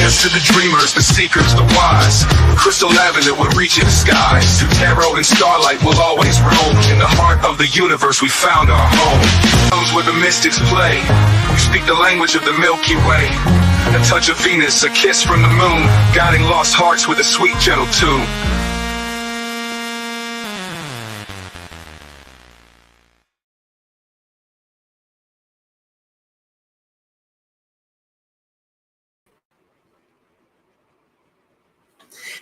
To the dreamers, the seekers, the wise, crystal lavender will reach in the skies. Through tarot and starlight will always roam. In the heart of the universe we found our home. Comes where the mystics play. We speak the language of the Milky Way. A touch of Venus, a kiss from the moon, guiding lost hearts with a sweet gentle tune.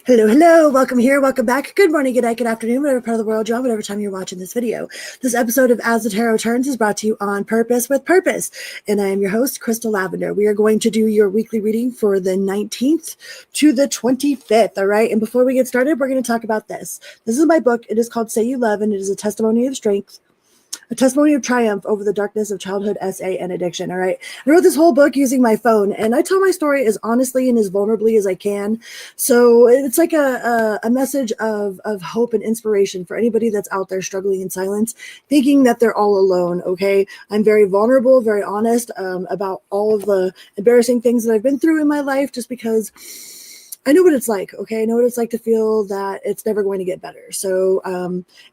Hello, hello, welcome here, welcome back. Good morning, good night, good afternoon, whatever part of the world you're on, whatever time you're watching this video. This episode of As the Tarot Turns is brought to you on purpose with purpose. And I am your host, Crystal Lavender. We are going to do your weekly reading for the 19th to the 25th, all right? And before we get started, we're going to talk about this. This is my book. It is called Say You Love, and it is a testimony of strength. A testimony of triumph over the darkness of childhood SA and addiction. All right. I wrote this whole book using my phone, and I tell my story as honestly and as vulnerably as I can. So it's like a message of hope and inspiration for anybody that's out there struggling in silence, thinking that they're all alone. Okay. I'm very vulnerable, very honest about all of the embarrassing things that I've been through in my life, just because I know what it's like, okay? I know what it's like to feel that it's never going to get better. So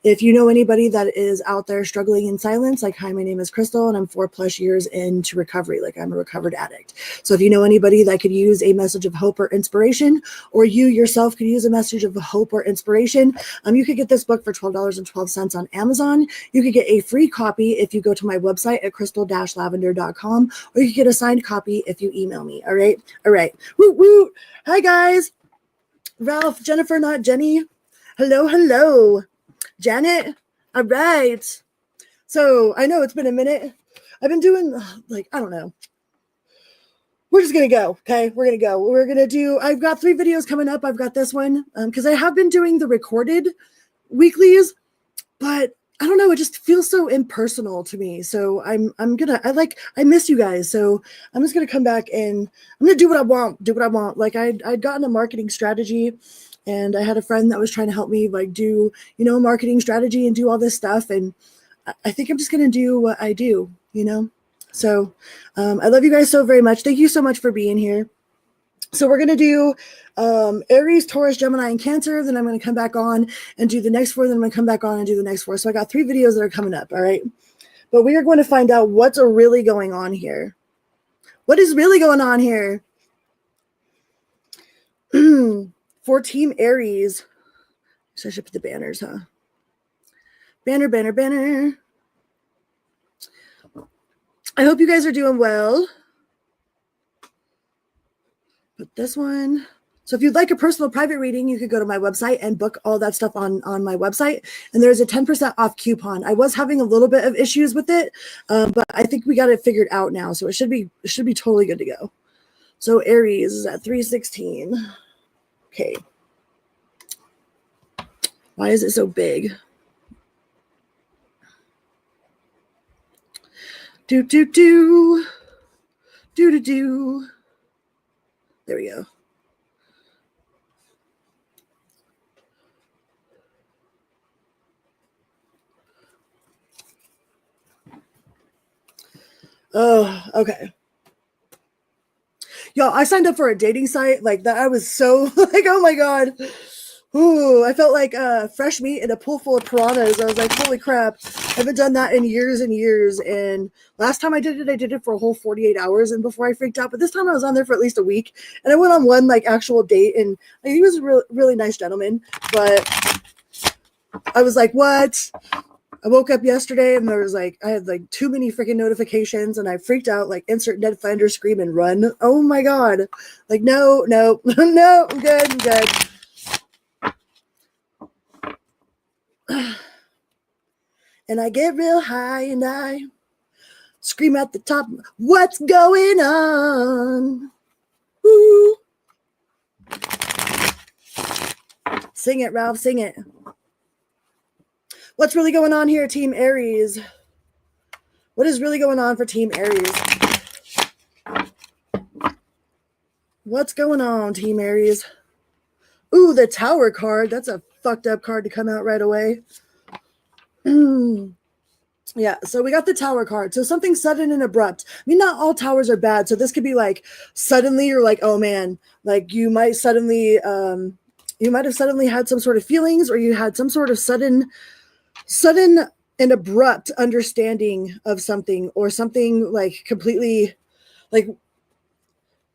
if you know anybody that is out there struggling in silence, like, hi, my name is Crystal, and I'm 4+ years into recovery. Like, I'm a recovered addict. So if you know anybody that could use a message of hope or inspiration, or you yourself could use a message of hope or inspiration, you could get this book for $12.12 on Amazon. You could get a free copy if you go to my website at crystal-lavender.com, or you could get a signed copy if you email me, all right? All right. Woo, woo. Hi, guys. Ralph, Jennifer, not Jenny. Hello, hello. Janet. All right. So I know it's been a minute. I've been doing, I don't know. We're just going to go. Okay. We're going to go. We're going to do, I've got 3 videos coming up. I've got this one because I have been doing the recorded weeklies, but I don't know. It just feels so impersonal to me. So I miss you guys. So I'm just going to come back and I'm going to do what I want. Like I'd gotten a marketing strategy, and I had a friend that was trying to help me do, marketing strategy and do all this stuff. And I think I'm just going to do what I do, So I love you guys so very much. Thank you so much for being here. So we're going to do Aries, Taurus, Gemini, and Cancer. Then I'm going to come back on and do the next 4. Then I'm going to come back on and do the next 4. So I got 3 videos that are coming up. All right. But we are going to find out what's really going on here. What is really going on here? For Team Aries. So I should put the banners, huh? Banner, banner, banner. I hope you guys are doing well. Put this one. So if you'd like a personal private reading, you could go to my website and book all that stuff on my website. And there's a 10% off coupon. I was having a little bit of issues with it, but I think we got it figured out now. So it should be totally good to go. So Aries is at 316. Okay. Why is it so big? Do. There we go. Oh, okay. Y'all, I signed up for a dating site like that. I was so oh my God. Ooh, I felt like fresh meat in a pool full of piranhas. I was like, holy crap. I haven't done that in years and years. And last time I did it for a whole 48 hours and before I freaked out. But this time I was on there for at least a week. And I went on one actual date, and he was a really nice gentleman. But I was like, what? I woke up yesterday and there was I had too many freaking notifications, and I freaked out, insert Ned Flanders scream and run. Oh my God. No, no, I'm good. And I get real high and I scream at the top, what's going on? Woo. Sing it, Ralph, sing it. What's really going on here, Team Aries? What is really going on for Team Aries? What's going on, Team Aries? Ooh, the Tower card. That's a fucked up card to come out right away. Yeah, so we got the Tower card. So something sudden and abrupt. I mean, not all towers are bad. So this could be like suddenly you're like, oh man, like you might have suddenly had some sort of feelings, or you had some sort of sudden and abrupt understanding of something, or something like completely, like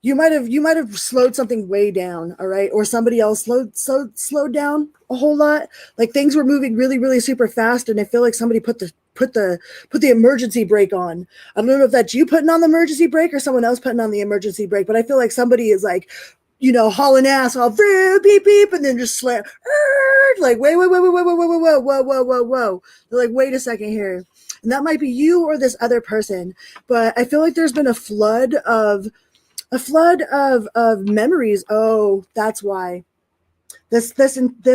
you might have slowed something way down, all right, or somebody else slowed down a whole lot. Like things were moving really really super fast, and I feel like somebody put the emergency brake on. I don't know if that's you putting on the emergency brake or someone else putting on the emergency brake, but I feel like somebody is like, hauling ass, all beep beep, and then just slam, like whoa. They're like, wait a second here, and that might be you or this other person. But I feel like there's been a flood of memories. Oh, that's why this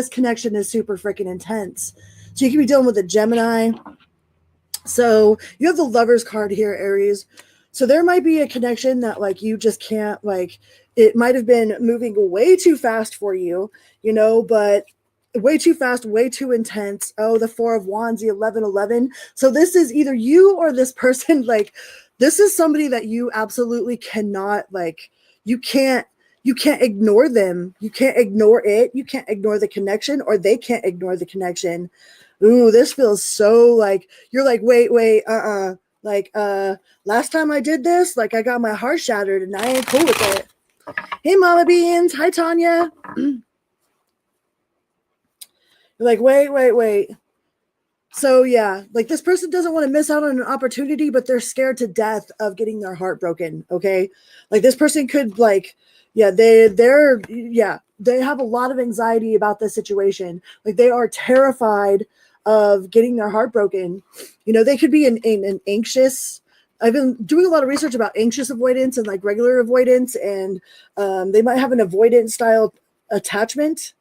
connection is super freaking intense. So you could be dealing with a Gemini. So you have the Lovers card here, Aries. So there might be a connection that like you just can't, like, it might have been moving way too fast for you, but way too fast, way too intense. Oh, the Four of Wands, the 1111. So this is either you or this person. Like, this is somebody that you absolutely cannot, like, you can't ignore them. You can't ignore it. You can't ignore the connection, or they can't ignore the connection. Ooh, this feels so like you're like, wait, like, last time I did this, like I got my heart shattered and I ain't cool with it. Hey, Mama Beans. Hi, Tanya. You're like, wait. So yeah, like this person doesn't want to miss out on an opportunity, but they're scared to death of getting their heart broken. Okay. Like this person could, like, yeah, they have a lot of anxiety about this situation. Like they are terrified of getting their heart broken. They could be an anxious. I've been doing a lot of research about anxious avoidance and like regular avoidance, and they might have an avoidant style attachment.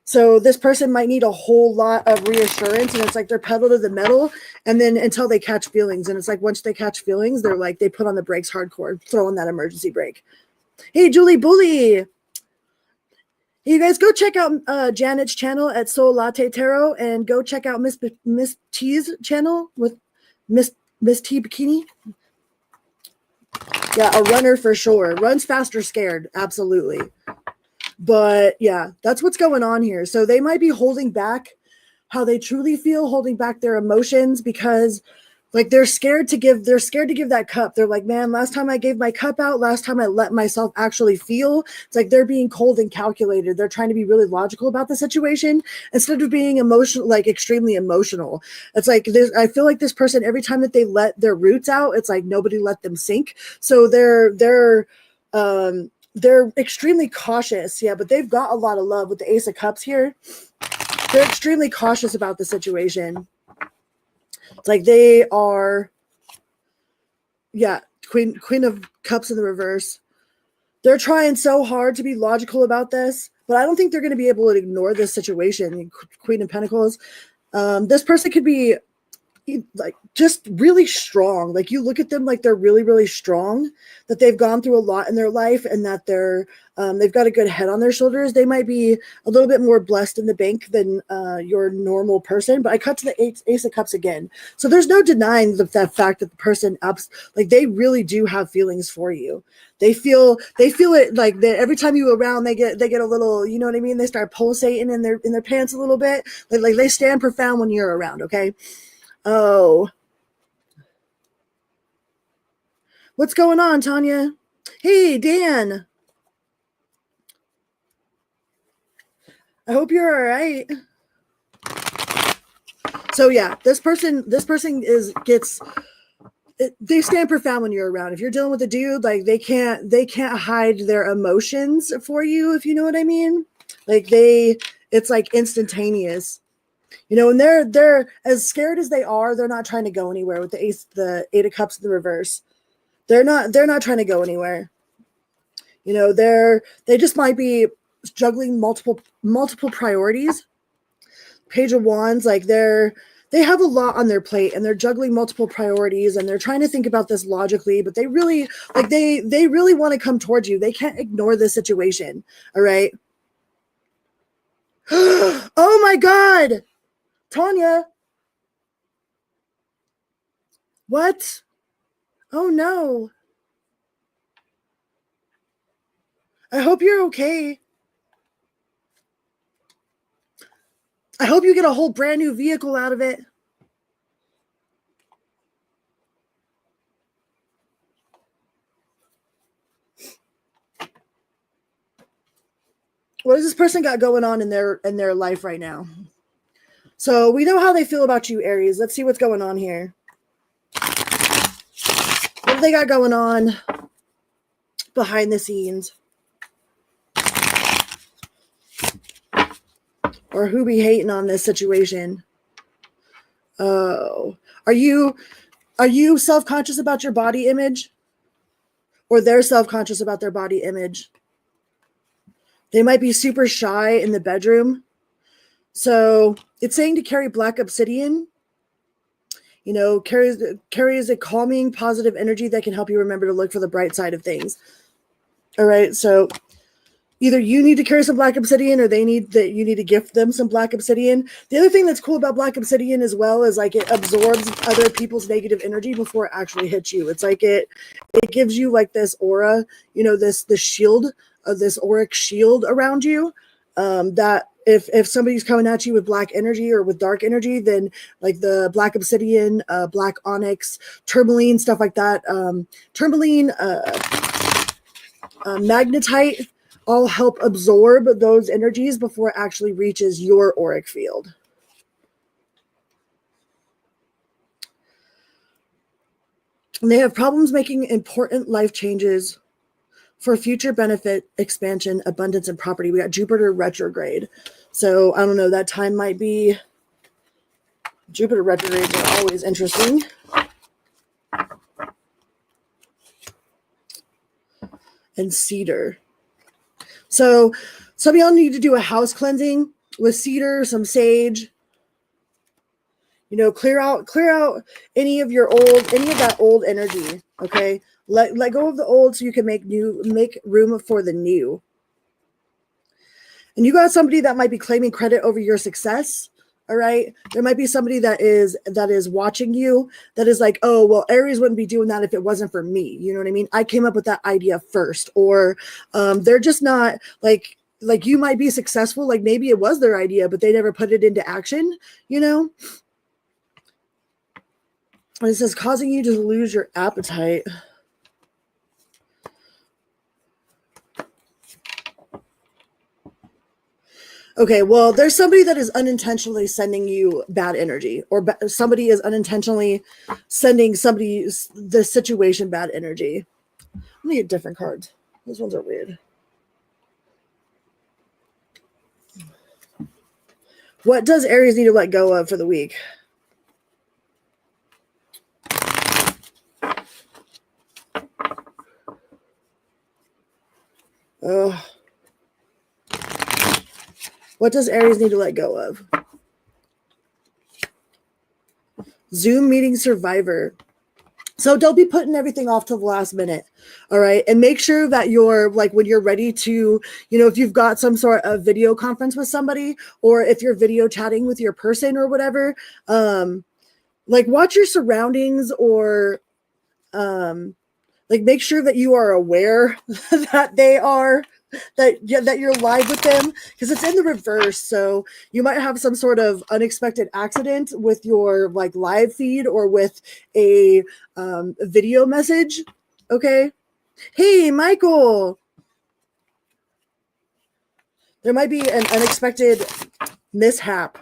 So this person might need a whole lot of reassurance, and it's like they're pedal to the metal, and then until they catch feelings. And it's like once they catch feelings, they're like, they put on the brakes hardcore, throw on that emergency brake. Hey, Julie Bully. Hey, you guys, go check out Janet's channel at s.y.l.Latte Tarot, and go check out Miss T's channel with Miss T Bikini. Yeah, a runner for sure. Runs faster scared. Absolutely. But yeah, that's what's going on here. So they might be holding back how they truly feel, holding back their emotions, because like they're scared to give that cup. They're like, man, last time I gave my cup out, last time I let myself actually feel. It's like they're being cold and calculated. They're trying to be really logical about the situation instead of being emotional, like extremely emotional. It's like this, I feel like this person, every time that they let their roots out, it's like nobody let them sink. So they're extremely cautious. Yeah, but they've got a lot of love with the Ace of Cups here. They're extremely cautious about the situation. It's like they are, yeah, Queen of Cups in the reverse. They're trying so hard to be logical about this, but I don't think they're going to be able to ignore this situation. Queen of Pentacles. This person could be like just really strong. Like you look at them like they're really really strong, that they've gone through a lot in their life, and that they've got a good head on their shoulders. They might be a little bit more blessed in the bank than your normal person. But I cut to the Ace of Cups again, so there's no denying that fact that the person like they really do have feelings for you. They feel it, like that every time you around, they get a little, you know what I mean, they start pulsating in their pants a little bit. Like they stand profound when you're around. Okay. Oh, what's going on, Tanya? Hey, Dan. I hope you're all right. So yeah, this person they stand profound when you're around. If you're dealing with a dude, like they can't hide their emotions for you, if you know what I mean. Like it's like instantaneous. And they're as scared as they are, they're not trying to go anywhere with the Eight of Cups in the reverse. They're not trying to go anywhere. They just might be juggling multiple priorities. Page of Wands, like they have a lot on their plate, and they're juggling multiple priorities, and they're trying to think about this logically, but they really they really want to come towards you. They can't ignore this situation. All right. Oh my God, Tanya. What? Oh no. I hope you're okay. I hope you get a whole brand new vehicle out of it. What does this person got going on in their life right now? So we know how they feel about you, Aries. Let's see what's going on here. What do they got going on behind the scenes? Or who be hating on this situation? Oh, are you self-conscious about your body image? Or they're self-conscious about their body image? They might be super shy in the bedroom. So it's saying to carry black obsidian. You know, carries a calming, positive energy that can help you remember to look for the bright side of things. All right, so either you need to carry some black obsidian, or you need to gift them some black obsidian. The other thing that's cool about black obsidian as well is like it absorbs other people's negative energy before it actually hits you. It's like it gives you like this aura, you know, this shield of this auric shield around you. That if somebody's coming at you with black energy or with dark energy, then like the black obsidian, black onyx, tourmaline, stuff like that, tourmaline, magnetite, all help absorb those energies before it actually reaches your auric field. And they have problems making important life changes for future benefit, expansion, abundance, and property. We got Jupiter retrograde. So I don't know, that time might be, Jupiter retrogrades are always interesting. And cedar. So some of y'all need to do a house cleansing with cedar, some sage. You know, clear out any of that old energy. Okay. Let go of the old so you can make room for the new. And you got somebody that might be claiming credit over your success. All right. There might be somebody that is watching you, that is like, oh, well, Aries wouldn't be doing that if it wasn't for me. You know what I mean? I came up with that idea first. Or they're just not like you might be successful. Like maybe it was their idea, but they never put it into action, you know? And it says causing you to lose your appetite. Okay, well, there's somebody that is unintentionally sending you bad energy, or somebody is unintentionally sending the situation bad energy. Let me get different cards. Those ones are weird. What does Aries need to let go of for the week? Oh. What does Aries need to let go of? Zoom meeting survivor. So don't be putting everything off till the last minute. All right. And make sure that you're like, when you're ready to, you know, if you've got some sort of video conference with somebody, or if you're video chatting with your person or whatever, like watch your surroundings, or like make sure that you are aware that you're live with them, because it's in the reverse. So you might have some sort of unexpected accident with your like live feed, or with a video message. Okay. Hey, Michael. There might be an unexpected mishap.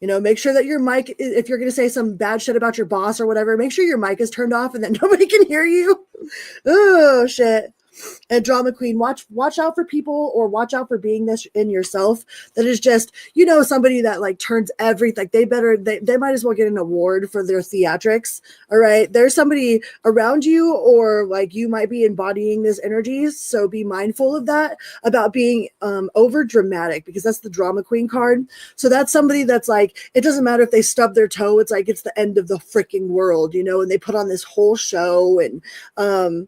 You know, make sure that your mic, if you're going to say some bad shit about your boss or whatever, make sure your mic is turned off and that nobody can hear you. Oh, shit. And drama queen, watch out for people, or watch out for being this in yourself that is just, you know, somebody that like turns everything, like they might as well get an award for their theatrics. All right. There's somebody around you, or like you might be embodying this energy. So be mindful of that, about being over dramatic, because that's the drama queen card. So that's somebody that's like, it doesn't matter if they stub their toe. It's like, it's the end of the freaking world, you know, and they put on this whole show. And,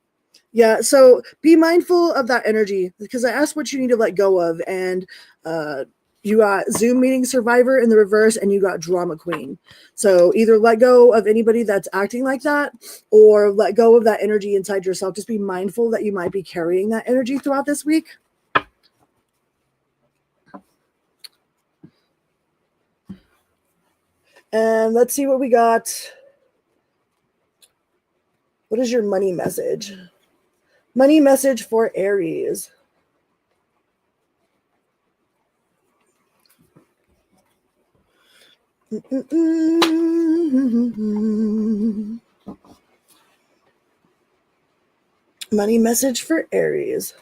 yeah, so be mindful of that energy, because I asked what you need to let go of, and You got Zoom meeting survivor in the reverse, and you got drama queen. So either let go of anybody that's acting like that, or let go of that energy inside yourself. Just be mindful that you might be carrying that energy throughout this week. And let's see what we got. What is your money message? Money message for Aries. Money message for Aries.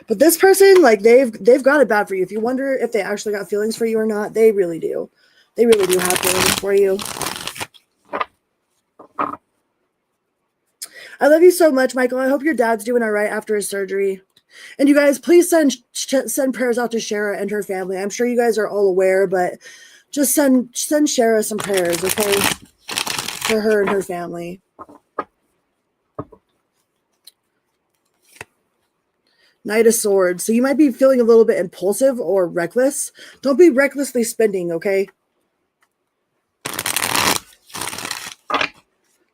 But this person, like, they've got it bad for you. If you wonder if they actually got feelings for you or not, they really do. They really do have feelings for you. I love you so much, Michael. I hope your dad's doing all right after his surgery. And you guys, please send prayers out to Shara and her family. I'm sure you guys are all aware, but just send Shara some prayers, okay? For her and her family. Knight of Swords. So you might be feeling a little bit impulsive or reckless. Don't be recklessly spending, okay?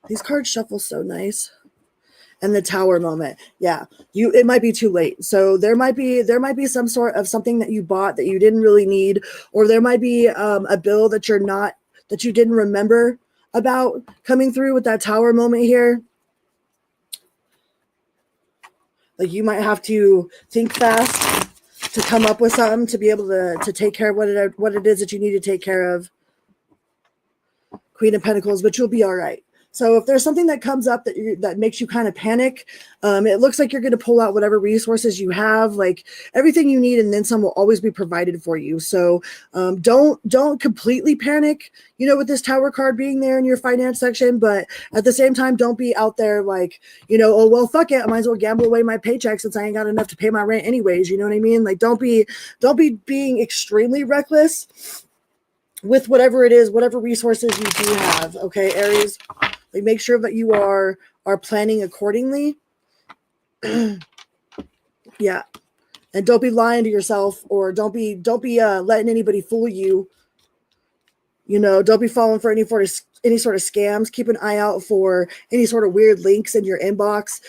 These cards shuffle so nice. And the Tower moment. Yeah, it might be too late. So there might be some sort of something that you bought that you didn't really need, or there might be a bill that you didn't remember about coming through with that Tower moment here. Like you might have to think fast to come up with something to be able to take care of what it is that you need to take care of. Queen of Pentacles, but you'll be all right. So if there's something that comes up that makes you kind of panic, it looks like you're going to pull out whatever resources you have, like everything you need, and then some will always be provided for you. So don't completely panic, with this Tower card being there in your finance section, but at the same time, don't be out there like, oh, well, fuck it, I might as well gamble away my paycheck since I ain't got enough to pay my rent anyways. You know what I mean? Like, don't be being extremely reckless with whatever it is, whatever resources you do have. Okay, Aries. Like, make sure that you are planning accordingly. Yeah. And don't be lying to yourself, or don't be letting anybody fool you. Don't be falling for any sort of scams. Keep an eye out for any sort of weird links in your inbox.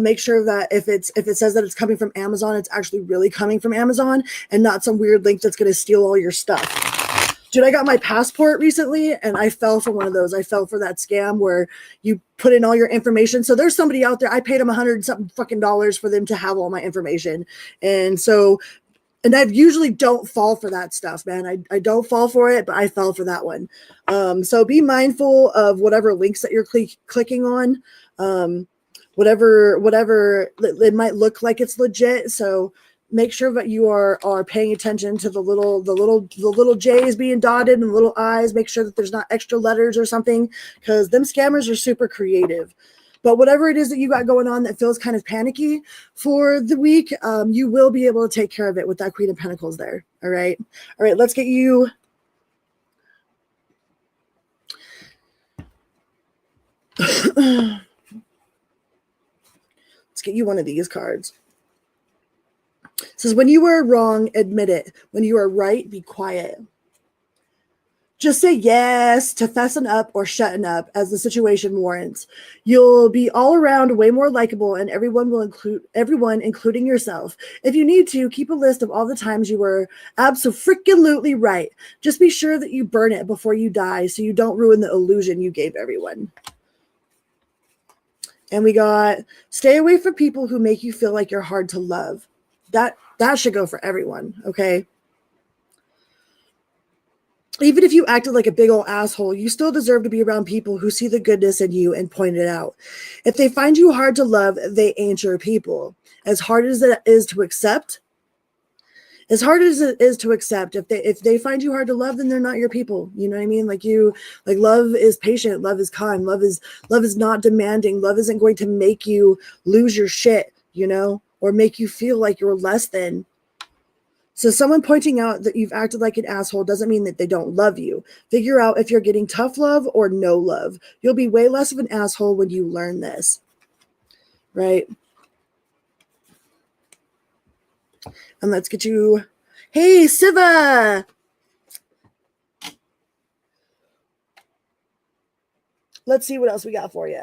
Make sure that if it says that it's coming from Amazon, it's actually really coming from Amazon and not some weird link that's going to steal all your stuff. Dude, I got my passport recently and I fell for one of those. I fell for that scam where you put in all your information. So there's somebody out there. I paid them $100 something for them to have all my information. And I usually don't fall for that stuff, man. I don't fall for it, but I fell for that one. So be mindful of whatever links that you're clicking on. Whatever it might look like it's legit. So make sure that you are paying attention to the little J's being dotted and the little I's. Make sure that there's not extra letters or something, because them scammers are super creative. But whatever it is that you got going on that feels kind of panicky for the week, you will be able to take care of it with that Queen of Pentacles there. All right. Let's get you. Let's get you one of these cards. It says, when you are wrong, admit it. When you are right, be quiet. Just say yes to fessing up or shutting up as the situation warrants. You'll be all around way more likable, and everyone, including yourself. If you need to, keep a list of all the times you were abso-freaking-lutely right. Just be sure that you burn it before you die so you don't ruin the illusion you gave everyone. And we got, stay away from people who make you feel like you're hard to love. That should go for everyone, okay? Even if you acted like a big old asshole, you still deserve to be around people who see the goodness in you and point it out. If they find you hard to love, they ain't your people. As hard as it is to accept, if they find you hard to love, then they're not your people. You know what I mean? Like love is patient, love is kind, love is not demanding. Love isn't going to make you lose your shit, or make you feel like you're less than. So someone pointing out that you've acted like an asshole doesn't mean that they don't love you. Figure out if you're getting tough love or no love. You'll be way less of an asshole when you learn this. Right? And let's get you Hey, Siva. Let's see what else we got for you.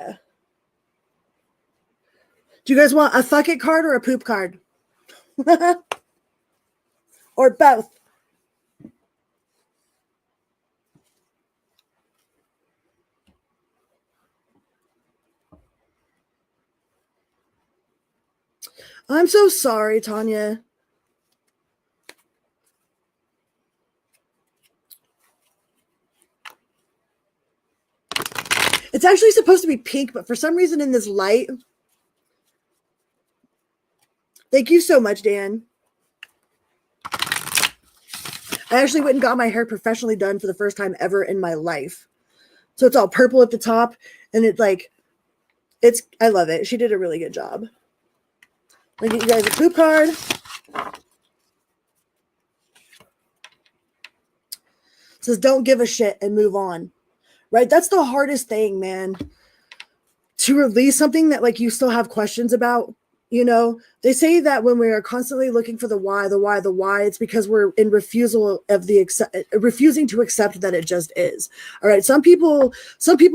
Do you guys want a fuck it card or a poop card? Or both? I'm so sorry, Tanya. It's actually supposed to be pink, but for some reason in this light. Thank you so much, Dan. I actually went and got my hair professionally done for the first time ever in my life. So it's all purple at the top, and I love it. She did a really good job. I'll get you guys a poop card. It says, don't give a shit and move on. Right? That's the hardest thing, man. To release something that like you still have questions about. You know, they say that when we are constantly looking for the why, it's because we're in refusing to accept that it just is. All right. Some people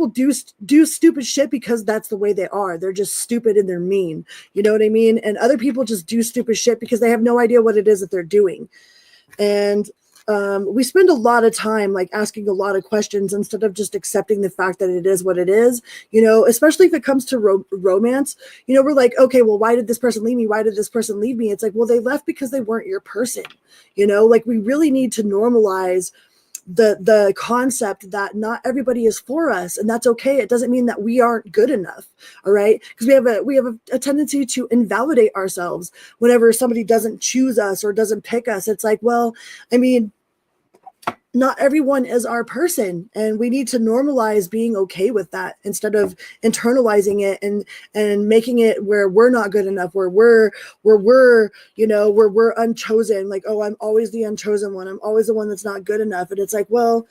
do stupid shit because that's the way they are. They're just stupid and they're mean. You know what I mean? And other people just do stupid shit because they have no idea what it is that they're doing. And we spend a lot of time like asking a lot of questions instead of just accepting the fact that it is what it is, you know, especially if it comes to romance. You know, we're like, okay, well, why did this person leave me? Why did this person leave me? It's like, well, they left because they weren't your person. You know, like we really need to normalize the concept that not everybody is for us, and that's okay. It doesn't mean that we aren't good enough. All right, because we have a tendency to invalidate ourselves whenever somebody doesn't choose us or doesn't pick us. It's like, well, I mean, not everyone is our person, and we need to normalize being okay with that instead of internalizing it and making it where we're not good enough, where we're unchosen. Like, oh, I'm always the unchosen one. I'm always the one that's not good enough. And it's like, well,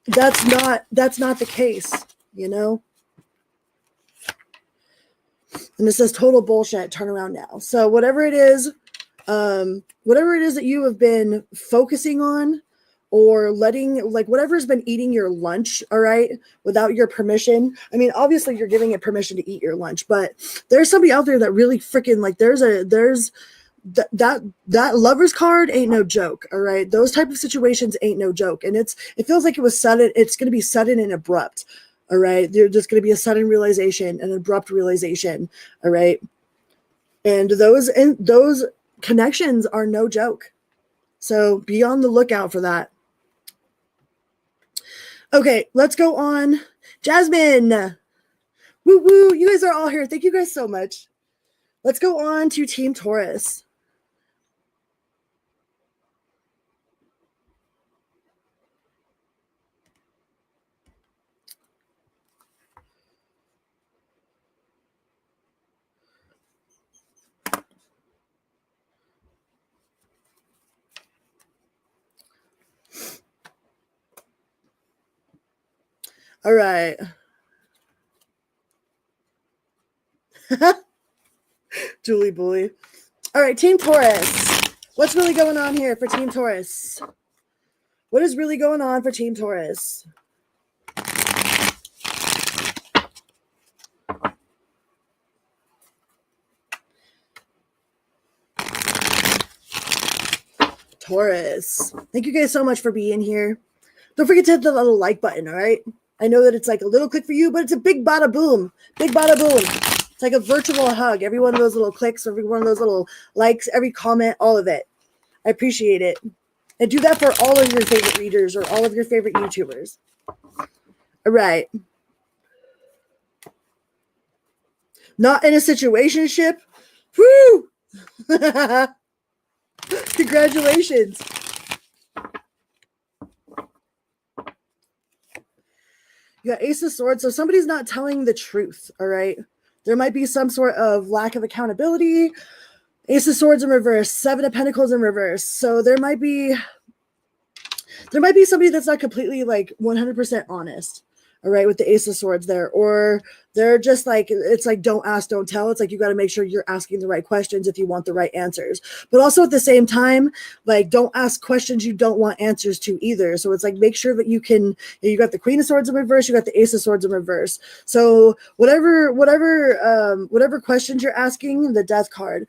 that's not the case, you know? And it says total bullshit, turn around now. So whatever it is that you have been focusing on, or letting, like, whatever's been eating your lunch, all right, without your permission. I mean, obviously you're giving it permission to eat your lunch, but there's somebody out there that really freaking, like, that lover's card ain't no joke, all right? Those type of situations ain't no joke. And it feels like it was sudden. It's going to be sudden and abrupt, all right? There's just going to be a sudden realization, an abrupt realization, all right? And those connections are no joke. So be on the lookout for that. Okay, let's go on. Jasmine. Woo woo. You guys are all here. Thank you guys so much. Let's go on to Team Taurus. All right. Julie Bully. All right, Team Taurus. What's really going on here for Team Taurus? What is really going on for Team Taurus? Taurus. Thank you guys so much for being here. Don't forget to hit the little like button, all right? I know that it's like a little click for you, but it's a big bada boom. Big bada boom. It's like a virtual hug. Every one of those little clicks, every one of those little likes, every comment, all of it. I appreciate it. And do that for all of your favorite readers or all of your favorite YouTubers. All right. Not in a situationship. Woo! Congratulations. You got Ace of Swords. So somebody's not telling the truth, all right? There might be some sort of lack of accountability. Ace of Swords in reverse. Seven of Pentacles in reverse. So there might be somebody that's not completely like 100% honest. all right, with the Ace of Swords there. Or they're just like, it's like, don't ask, don't tell. It's like, you got to make sure you're asking the right questions if you want the right answers. But also at the same time, like, don't ask questions you don't want answers to either. So it's like, make sure that you got the Queen of Swords in reverse, you got the Ace of Swords in reverse. So whatever questions you're asking, the Death card,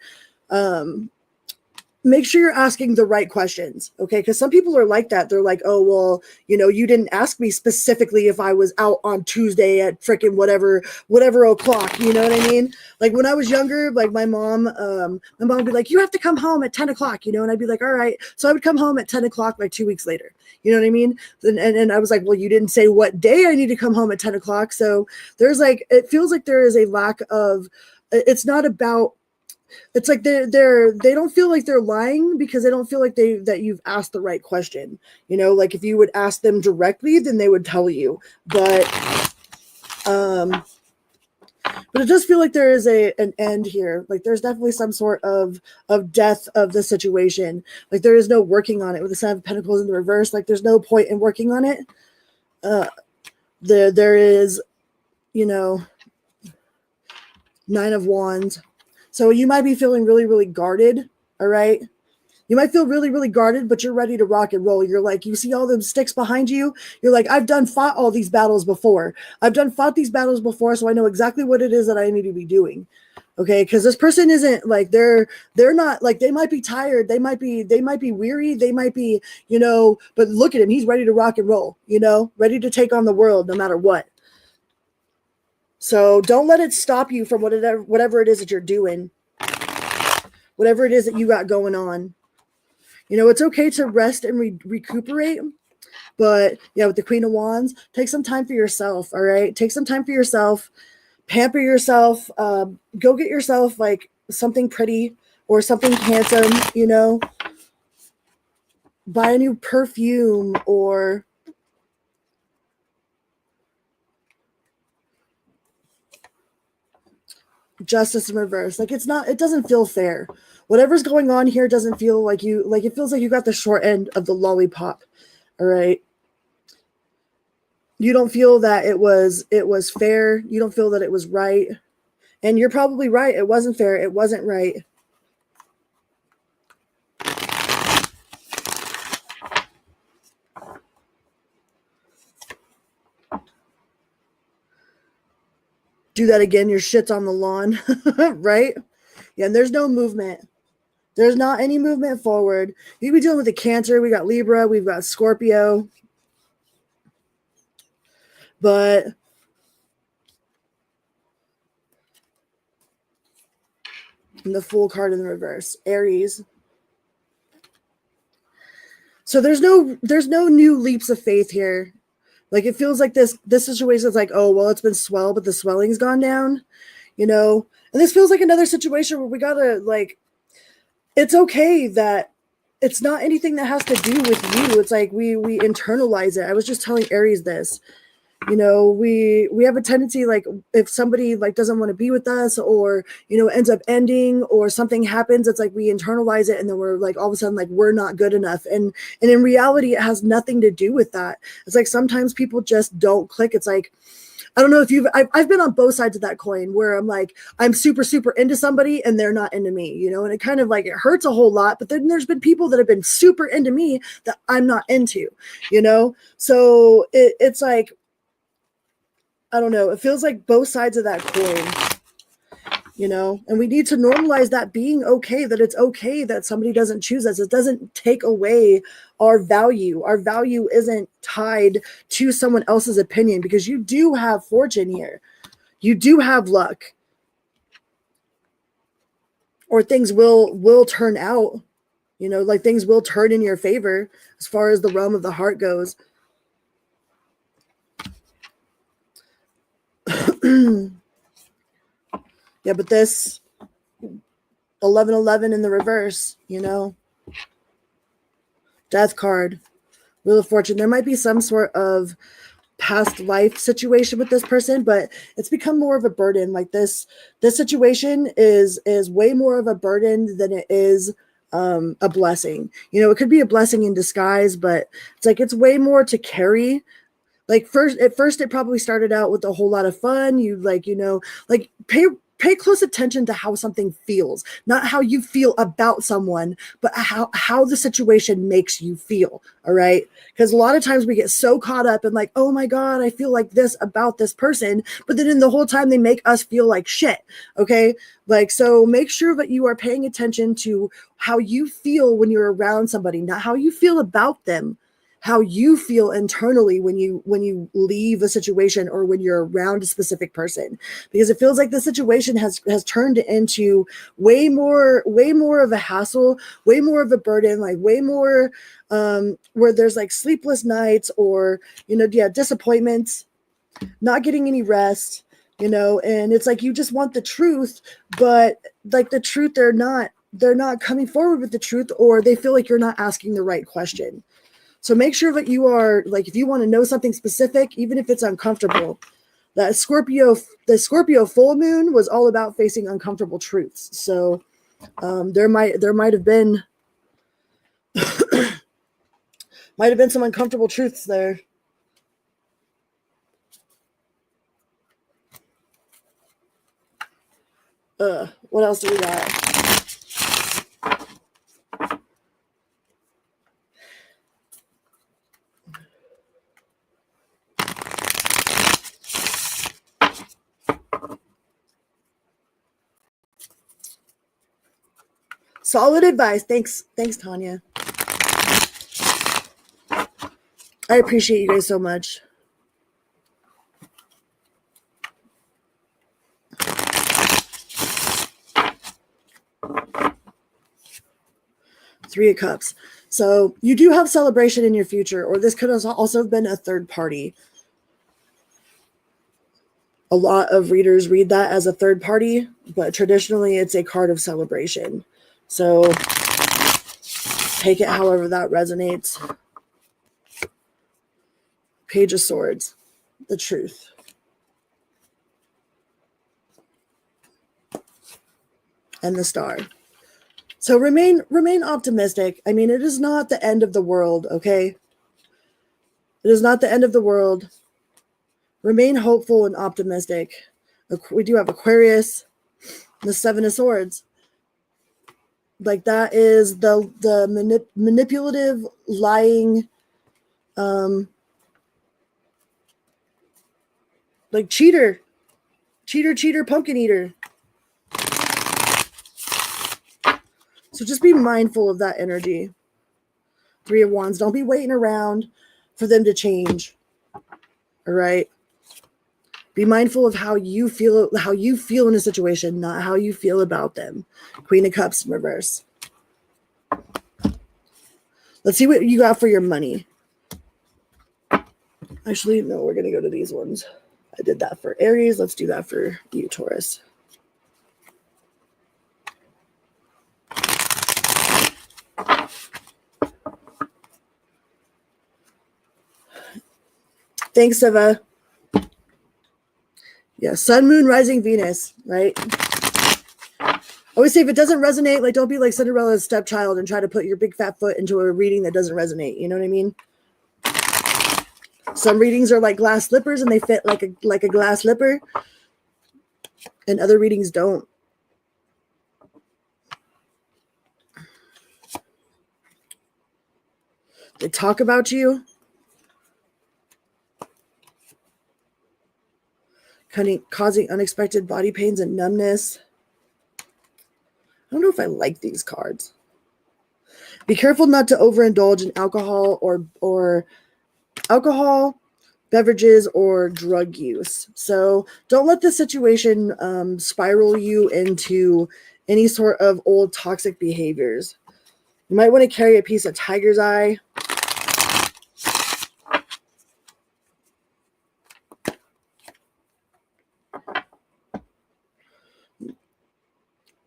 make sure you're asking the right questions, okay? Because some people are like that. They're like, oh, well, you didn't ask me specifically if I was out on Tuesday at freaking whatever o'clock, you know what I mean? Like when I was younger, like my mom would be like, you have to come home at 10 o'clock, and I'd be like, all right. So I would come home at 10 o'clock like 2 weeks later, you know what I mean? And I was like, well, you didn't say what day I need to come home at 10 o'clock. So there's like, it feels like there is a lack of, it's not about, it's like they don't feel like they're lying because they don't feel like that you've asked the right question. Like if you would ask them directly, then they would tell you. But it does feel like there is an end here. Like there's definitely some sort of death of the situation. Like there is no working on it with the Seven of Pentacles in the reverse. Like there's no point in working on it. There is, Nine of Wands. So you might be feeling really, really guarded, all right? You might feel really, really guarded, but you're ready to rock and roll. You're like, you see all them sticks behind you? You're like, I've fought all these battles before. Fought these battles before, so I know exactly what it is that I need to be doing, okay? Because this person isn't like, they're not, like, they might be tired. They might be weary. They might be, but look at him. He's ready to rock and roll, ready to take on the world no matter what. So don't let it stop you from whatever it is that you're doing, whatever it is that you got going on. It's okay to rest and recuperate, but yeah, with the Queen of Wands, take some time for yourself, all right? Take some time for yourself, pamper yourself, go get yourself like something pretty or something handsome, buy a new perfume or Justice in reverse. Like it doesn't feel fair. Whatever's going on here doesn't feel like it feels like you got the short end of the lollipop. All right. You don't feel that it was fair. You don't feel that it was right. And you're probably right. It wasn't fair. It wasn't right. Do that again, your shit's on the lawn, right? Yeah, and there's no movement. There's not any movement forward. You could be dealing with the Cancer. We got Libra. We've got Scorpio. But the Fool card in the reverse, Aries. So there's no new leaps of faith here. Like it feels like this situation is like, oh, well, it's been swell, but the swelling's gone down, And this feels like another situation where we gotta like, it's okay that it's not anything that has to do with you. It's like we internalize it. I was just telling Aries this. We have a tendency, like if somebody like doesn't want to be with us or, ends up ending or something happens, it's like we internalize it and then we're like all of a sudden like we're not good enough. And in reality, it has nothing to do with that. It's like sometimes people just don't click. It's like, I don't know if I've been on both sides of that coin where I'm like, I'm super, super into somebody and they're not into me, and it kind of like, it hurts a whole lot, but then there's been people that have been super into me that I'm not into, So it's like, I don't know. It feels like both sides of that coin, and we need to normalize that being okay, that it's okay that somebody doesn't choose us. It doesn't take away our value. Our value isn't tied to someone else's opinion because you do have fortune here. You do have luck. Or things will turn out, like things will turn in your favor as far as the realm of the heart goes. Yeah, but this 1111 in the reverse, Death card, Wheel of Fortune. There might be some sort of past life situation with this person, but it's become more of a burden. Like this situation is way more of a burden than it is a blessing. It could be a blessing in disguise, but it's like it's way more to carry Like at first it probably started out with a whole lot of fun. You like, like pay close attention to how something feels, not how you feel about someone, but how the situation makes you feel. All right. Because a lot of times we get so caught up in like, oh my God, I feel like this about this person. But then in the whole time they make us feel like shit. Okay. Like, so make sure that you are paying attention to how you feel when you're around somebody, not how you feel about them, how you feel internally when you leave a situation or when you're around a specific person, because it feels like the situation has turned into way more of a hassle, way more of a burden, like way more where there's like sleepless nights or disappointments, not getting any rest, and it's like you just want the truth, but like the truth, they're not coming forward with the truth, or they feel like you're not asking the right question. So make sure that you are, like, if you want to know something specific, even if it's uncomfortable, the Scorpio full moon was all about facing uncomfortable truths. So there might have been some uncomfortable truths there. What else do we got? Solid advice. Thanks, Tanya. I appreciate you guys so much. Three of Cups. So you do have celebration in your future, or this could have also been a third party. A lot of readers read that as a third party, but traditionally it's a card of celebration. So take it however that resonates. Page of Swords, the truth. And the Star. So remain optimistic. I mean, it is not the end of the world, okay? It is not the end of the world. Remain hopeful and optimistic. We do have Aquarius, the Seven of Swords. Like that is the manipulative, lying, like cheater, pumpkin eater. So just be mindful of that energy. Three of Wands. Don't be waiting around for them to change. All right. Be mindful of how you feel in a situation, not how you feel about them. Queen of Cups in reverse. Let's see what you got for your money. Actually, no, we're going to go to these ones. I did that for Aries. Let's do that for you, Taurus. Thanks, Eva. Yeah, Sun, Moon, Rising, Venus, right? I always say if it doesn't resonate, like don't be like Cinderella's stepchild and try to put your big fat foot into a reading that doesn't resonate. You know what I mean? Some readings are like glass slippers and they fit like a glass slipper, and other readings don't. They talk about you, causing unexpected body pains and numbness. I don't know if I like these cards. Be careful not to overindulge in alcohol or alcohol, beverages, or drug use. So don't let the situation spiral you into any sort of old toxic behaviors. You might want to carry a piece of tiger's eye.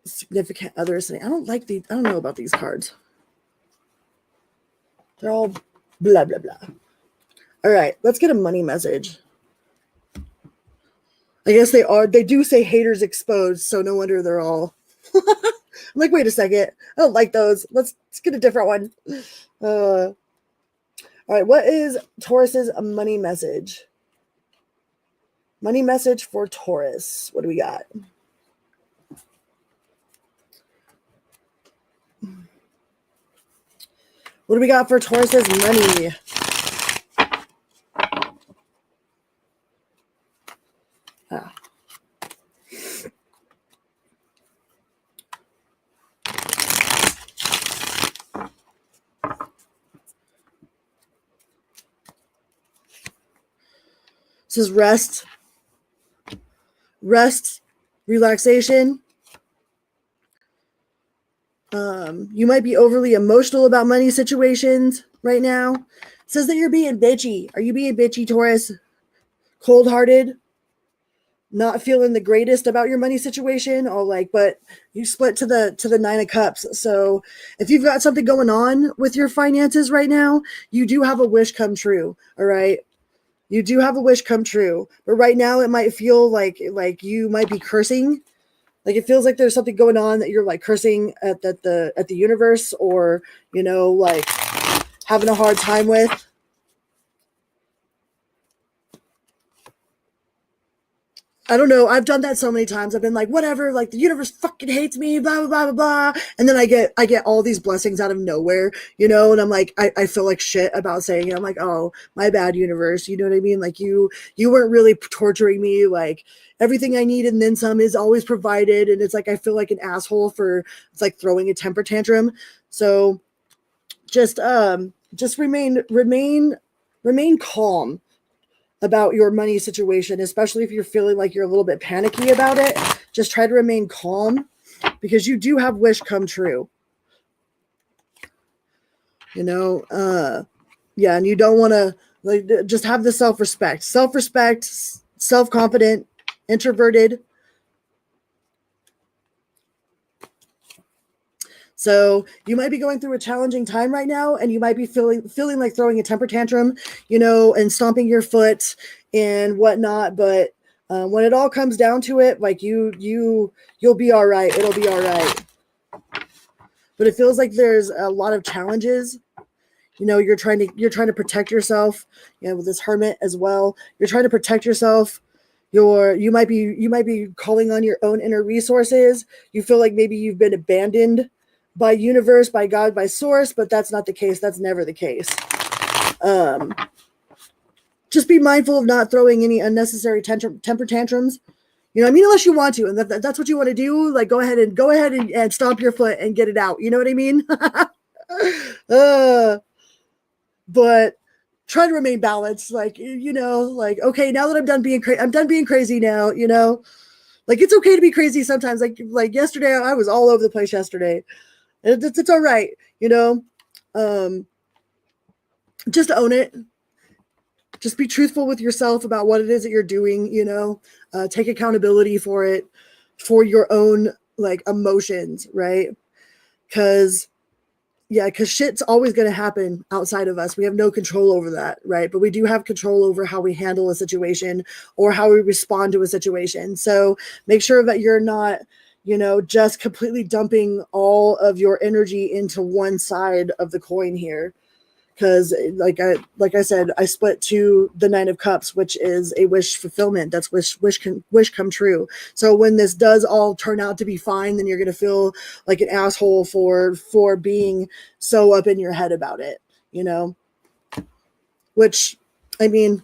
Significant others. I don't like these. I don't know about these cards. They're all blah, blah, blah. All right, let's get a money message. I guess they do say haters exposed, so no wonder they're all. I'm like, wait a second. I don't like those. Let's get a different one. All All right, what is Taurus's money message? Money message for Taurus. What do we got? What do we got for Taurus's money? Ah. This is rest, relaxation. You might be overly emotional about money situations right now. It says that you're being bitchy. Are you being bitchy, Taurus? Cold-hearted? Not feeling the greatest about your money situation? But you split to the Nine of Cups. So if you've got something going on with your finances right now, you do have a wish come true. All right. You do have a wish come true. But right now it might feel like you might be cursing. Like it feels like there's something going on that you're like cursing at the universe, or like having a hard time with. I don't know. I've done that so many times. I've been like, whatever, like the universe fucking hates me, blah, blah, blah, blah, blah. And then I get all these blessings out of nowhere, and I'm like, I feel like shit about saying it. I'm like, oh, my bad, universe. You know what I mean? Like you weren't really torturing me. Like everything I need and then some is always provided. And it's like, I feel like an asshole for, it's like throwing a temper tantrum. So just remain calm about your money situation, especially if you're feeling like you're a little bit panicky about it. Just try to remain calm, because you do have wish come true. And you don't want to just have the self-respect, self-confident, introverted. So you might be going through a challenging time right now, and you might be feeling like throwing a temper tantrum, and stomping your foot and whatnot. But when it all comes down to it, like you'll be all right. It'll be all right. But it feels like there's a lot of challenges. You're trying to protect yourself. With this Hermit as well, you're trying to protect yourself. You might be calling on your own inner resources. You feel like maybe you've been abandoned by universe, by God, by source, but that's not the case. That's never the case. Just be mindful of not throwing any unnecessary temper tantrums. Unless you want to, and that's what you want to do. Like, go ahead and stomp your foot and get it out. You know what I mean? But try to remain balanced. Like, okay, now that I'm done being crazy, I'm done being crazy now. Like it's okay to be crazy sometimes. Like yesterday, I was all over the place yesterday. It's all right, just own it. Just be truthful with yourself about what it is that you're doing, take accountability for it, for your own emotions, right? Because shit's always going to happen outside of us. We have no control over that, right? But we do have control over how we handle a situation or how we respond to a situation. So make sure that you're not, just completely dumping all of your energy into one side of the coin here. Because like I said, I split to the Nine of Cups, which is a wish fulfillment. That's wish come true. So when this does all turn out to be fine, then you're going to feel like an asshole for being so up in your head about it, which, I mean,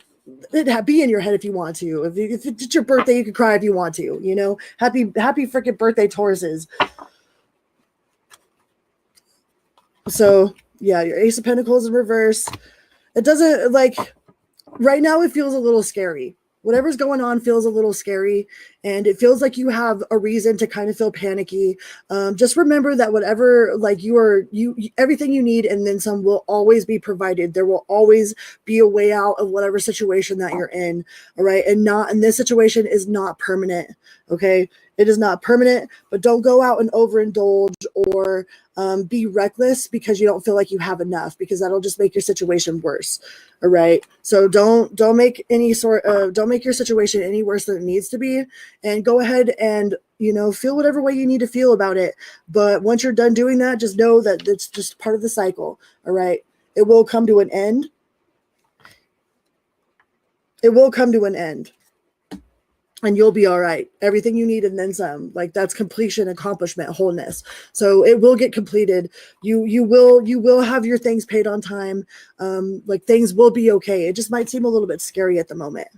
be in your head if you want to. If it's your birthday, you can cry if you want to, happy freaking birthday, Tauruses. So yeah, your Ace of Pentacles in reverse. It doesn't, right now it feels a little scary. Whatever's going on feels a little scary, and it feels like you have a reason to kind of feel panicky. Just remember that whatever, everything you need and then some will always be provided. There will always be a way out of whatever situation that you're in. All right. And this situation is not permanent. Okay. It is not permanent, but don't go out and overindulge or be reckless because you don't feel like you have enough, because that'll just make your situation worse. All right. So don't make your situation any worse than it needs to be, and go ahead and, feel whatever way you need to feel about it. But once you're done doing that, just know that it's just part of the cycle. All right. It will come to an end. It will come to an end. And you'll be all right. Everything you need and then some. Like, that's completion, accomplishment, wholeness. So it will get completed. You will have your things paid on time. Like, things will be okay. It just might seem a little bit scary at the moment.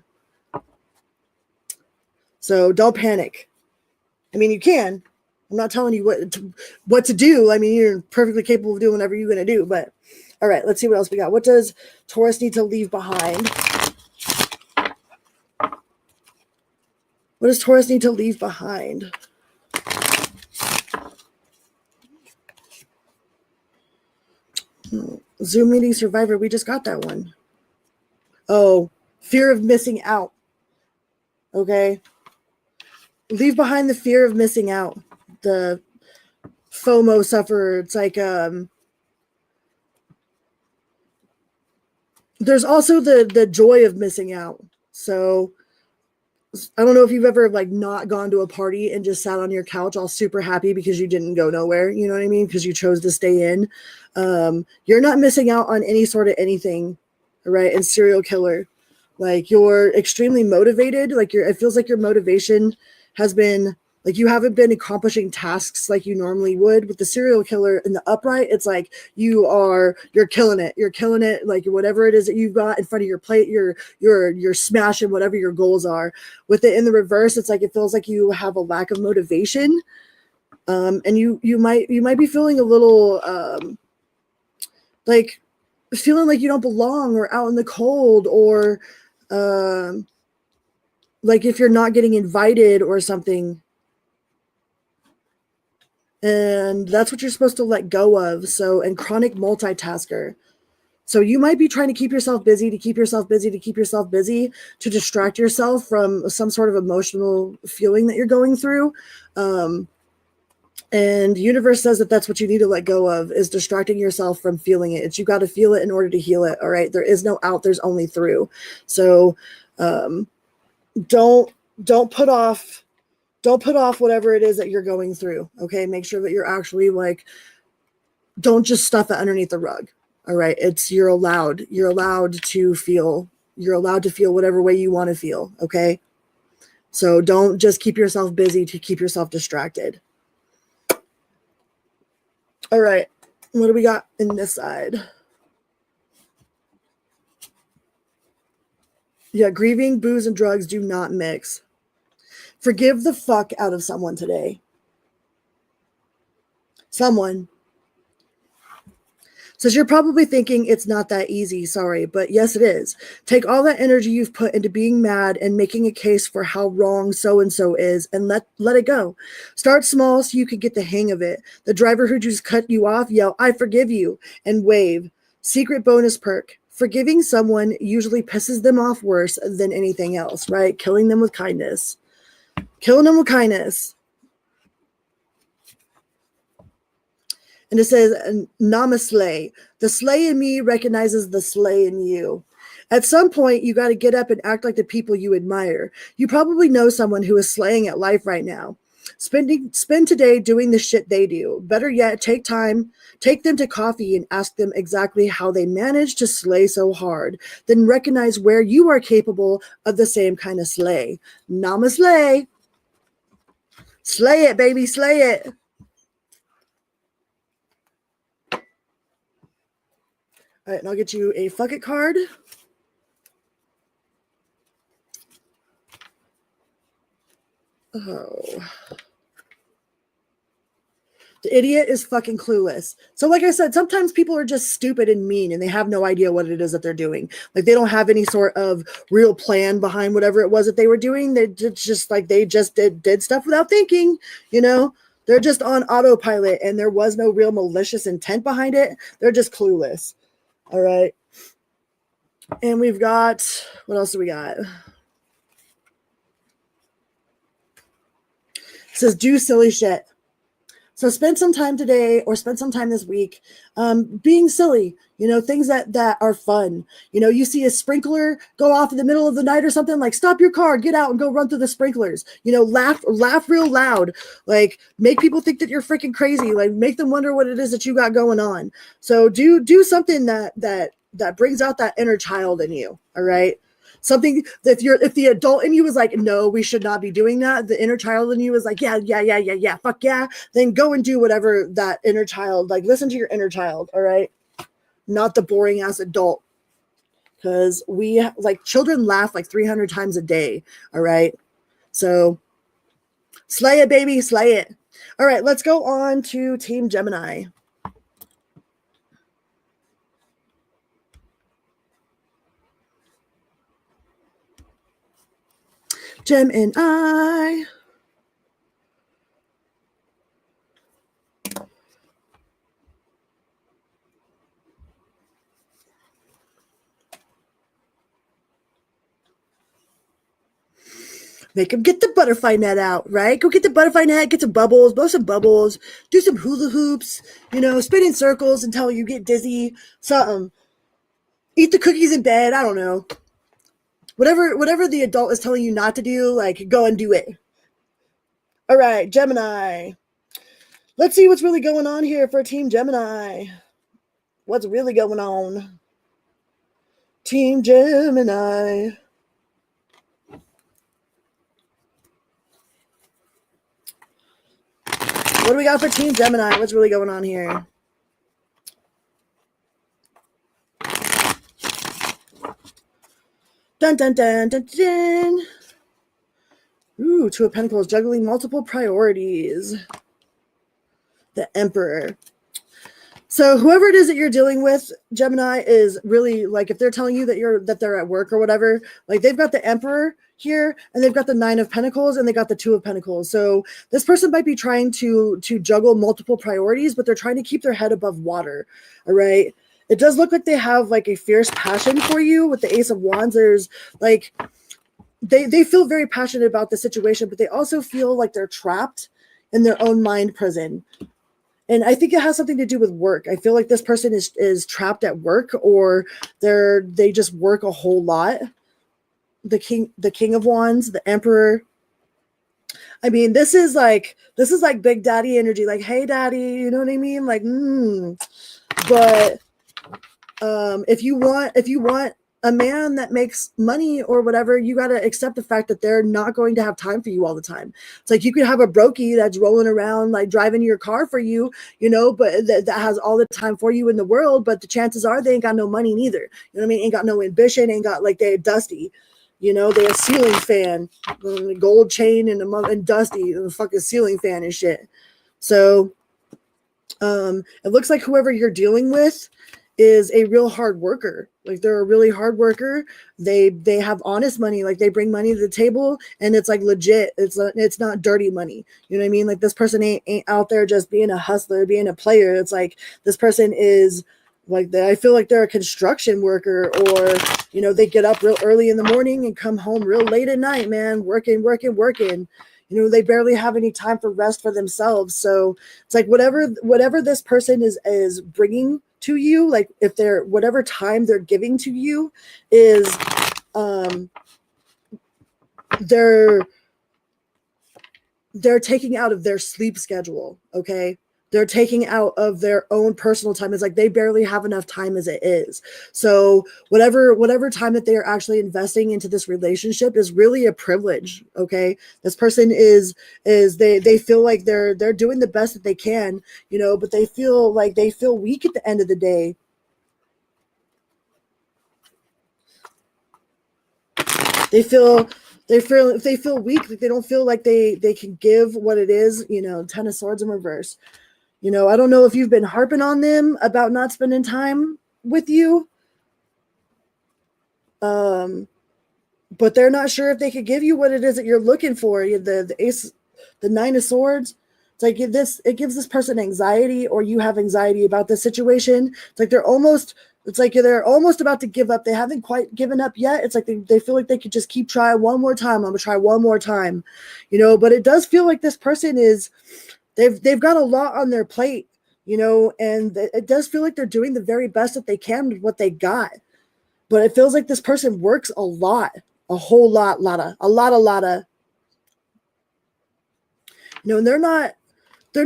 So don't panic. I mean, you can. I'm not telling you what to do. I mean, you're perfectly capable of doing whatever you're going to do. But all right, let's see what else we got. What does Taurus need to leave behind? What does Taurus need to leave behind? Zoom meeting survivor. We just got that one. Oh, fear of missing out. Okay. Leave behind the fear of missing out. The FOMO sufferer. It's like, there's also the joy of missing out. So I don't know if you've ever like not gone to a party and just sat on your couch all super happy because you didn't go nowhere. You know what I mean? Because you chose to stay in. You're not missing out on any sort of anything, right? And serial killer, like, you're extremely motivated. Like, it feels like your motivation has been, like, you haven't been accomplishing tasks like you normally would. With the serial killer in the upright, it's like you're killing it. You're killing it. Like, whatever it is that you've got in front of your plate, you're smashing whatever your goals are. With it in the reverse, it's like it feels like you have a lack of motivation. And you might be feeling a little like feeling like you don't belong, or out in the cold, or like if you're not getting invited or something. And that's what you're supposed to let go of. So, and chronic multitasker. So you might be trying to keep yourself busy, to distract yourself from some sort of emotional feeling that you're going through. And the universe says that that's what you need to let go of, is distracting yourself from feeling it. You got to feel it in order to heal it. All right. There is no out, there's only through. So don't put off whatever it is that you're going through. Okay. Make sure that you're actually like, don't just stuff it underneath the rug. All right. You're allowed to feel whatever way you want to feel. Okay. So don't just keep yourself busy to keep yourself distracted. All right. What do we got in this side? Yeah. Grieving, booze, and drugs do not mix. Forgive the fuck out of someone today. Someone. So you're probably thinking it's not that easy. Sorry, but yes, it is. Take all that energy you've put into being mad and making a case for how wrong so-and-so is, and let it go. Start small so you could get the hang of it. The driver who just cut you off, yell, "I forgive you," and wave. Secret bonus perk. Forgiving someone usually pisses them off worse than anything else, right? Killing them with kindness. Killing them with kindness. And it says, Namaste. The slay in me recognizes the slay in you. At some point, you got to get up and act like the people you admire. You probably know someone who is slaying at life right now. Spend today doing the shit they do. Better yet, take them to coffee and ask them exactly how they managed to slay so hard. Then recognize where you are capable of the same kind of slay. Namaste. Slay it, baby, slay it. All right, and I'll get you a fuck it card. Oh. The idiot is fucking clueless. So like I said, sometimes people are just stupid and mean and they have no idea what it is that they're doing. Like, they don't have any sort of real plan behind whatever it was that they were doing. They just did stuff without thinking, you know? They're just on autopilot and there was no real malicious intent behind it. They're just clueless. All right. And we've got, what else do we got? It says, do silly shit. So spend some time today or spend some time this week being silly, things that are fun. You see a sprinkler go off in the middle of the night or something, like, stop your car, get out and go run through the sprinklers. Laugh real loud, like, make people think that you're freaking crazy, like, make them wonder what it is that you got going on. So do something that brings out that inner child in you. All right. something, if the adult in you is like, no, we should not be doing that, the inner child in you is like, yeah, fuck yeah, then go and do whatever that inner child, like, listen to your inner child, all right? Not the boring ass adult. Because children laugh like 300 times a day, all right? So slay it, baby, slay it. All right, let's go on to Team Gemini. Gemini. Make them get the butterfly net out, right? Go get the butterfly net, get some bubbles, blow some bubbles, do some hula hoops, spin in circles until you get dizzy, something. Eat the cookies in bed, I don't know. Whatever the adult is telling you not to do, like, go and do it. All right, Gemini. Let's see what's really going on here for Team Gemini. What's really going on? Team Gemini. What do we got for Team Gemini? What's really going on here? Dun, dun, dun, dun, dun. Ooh, Two of Pentacles, juggling multiple priorities. The Emperor. So whoever it is that you're dealing with, Gemini, is really, like, if they're telling you that they're at work or whatever, like, they've got the Emperor here and they've got the Nine of Pentacles and they got the Two of Pentacles. So this person might be trying to juggle multiple priorities, but they're trying to keep their head above water. All right. It does look like they have like a fierce passion for you with the Ace of Wands. There's like, they feel very passionate about the situation, but they also feel like they're trapped in their own mind prison. And I think it has something to do with work. I feel like this person is trapped at work, or they just work a whole lot. The King of Wands, the Emperor. I mean, this is like Big Daddy energy. Like, hey, Daddy, you know what I mean? Like, But if you want a man that makes money or whatever, you got to accept the fact that they're not going to have time for you all the time. It's like you could have a brokey that's rolling around, like driving your car for you, but that has all the time for you in the world. But the chances are they ain't got no money neither. You know what I mean? Ain't got no ambition, ain't got, like, they dusty. They a ceiling fan, gold chain and dusty, and a fucking ceiling fan and shit. So it looks like whoever you're dealing with is a real hard worker. Like, they're a really hard worker. They have honest money. Like, they bring money to the table and it's like legit. It's not dirty money. You know what I mean? Like, this person ain't out there just being a hustler, being a player. It's like this person is like I feel like they're a construction worker, or they get up real early in the morning and come home real late at night, man, working. They barely have any time for rest for themselves. So it's like whatever this person is bringing to you, like, if they're whatever time they're giving to you is they're taking out of their sleep schedule. Okay. They're taking out of their own personal time. It's like they barely have enough time as it is. So whatever time that they are actually investing into this relationship is really a privilege. Okay. This person is they feel like they're doing the best that they can, but they feel weak at the end of the day. They feel weak, like they don't feel like they can give what it is, Ten of Swords in reverse. I don't know if you've been harping on them about not spending time with you. But they're not sure if they could give you what it is that you're looking for. The Ace, the Nine of Swords. It's like it gives this person anxiety, or you have anxiety about this situation. It's like they're almost about to give up. They haven't quite given up yet. It's like they feel like they could just keep trying one more time. I'm gonna try one more time, but it does feel like this person is, they've got a lot on their plate, and it does feel like they're doing the very best that they can with what they got. But it feels like this person works a lot, a whole lot, a lot of, and they're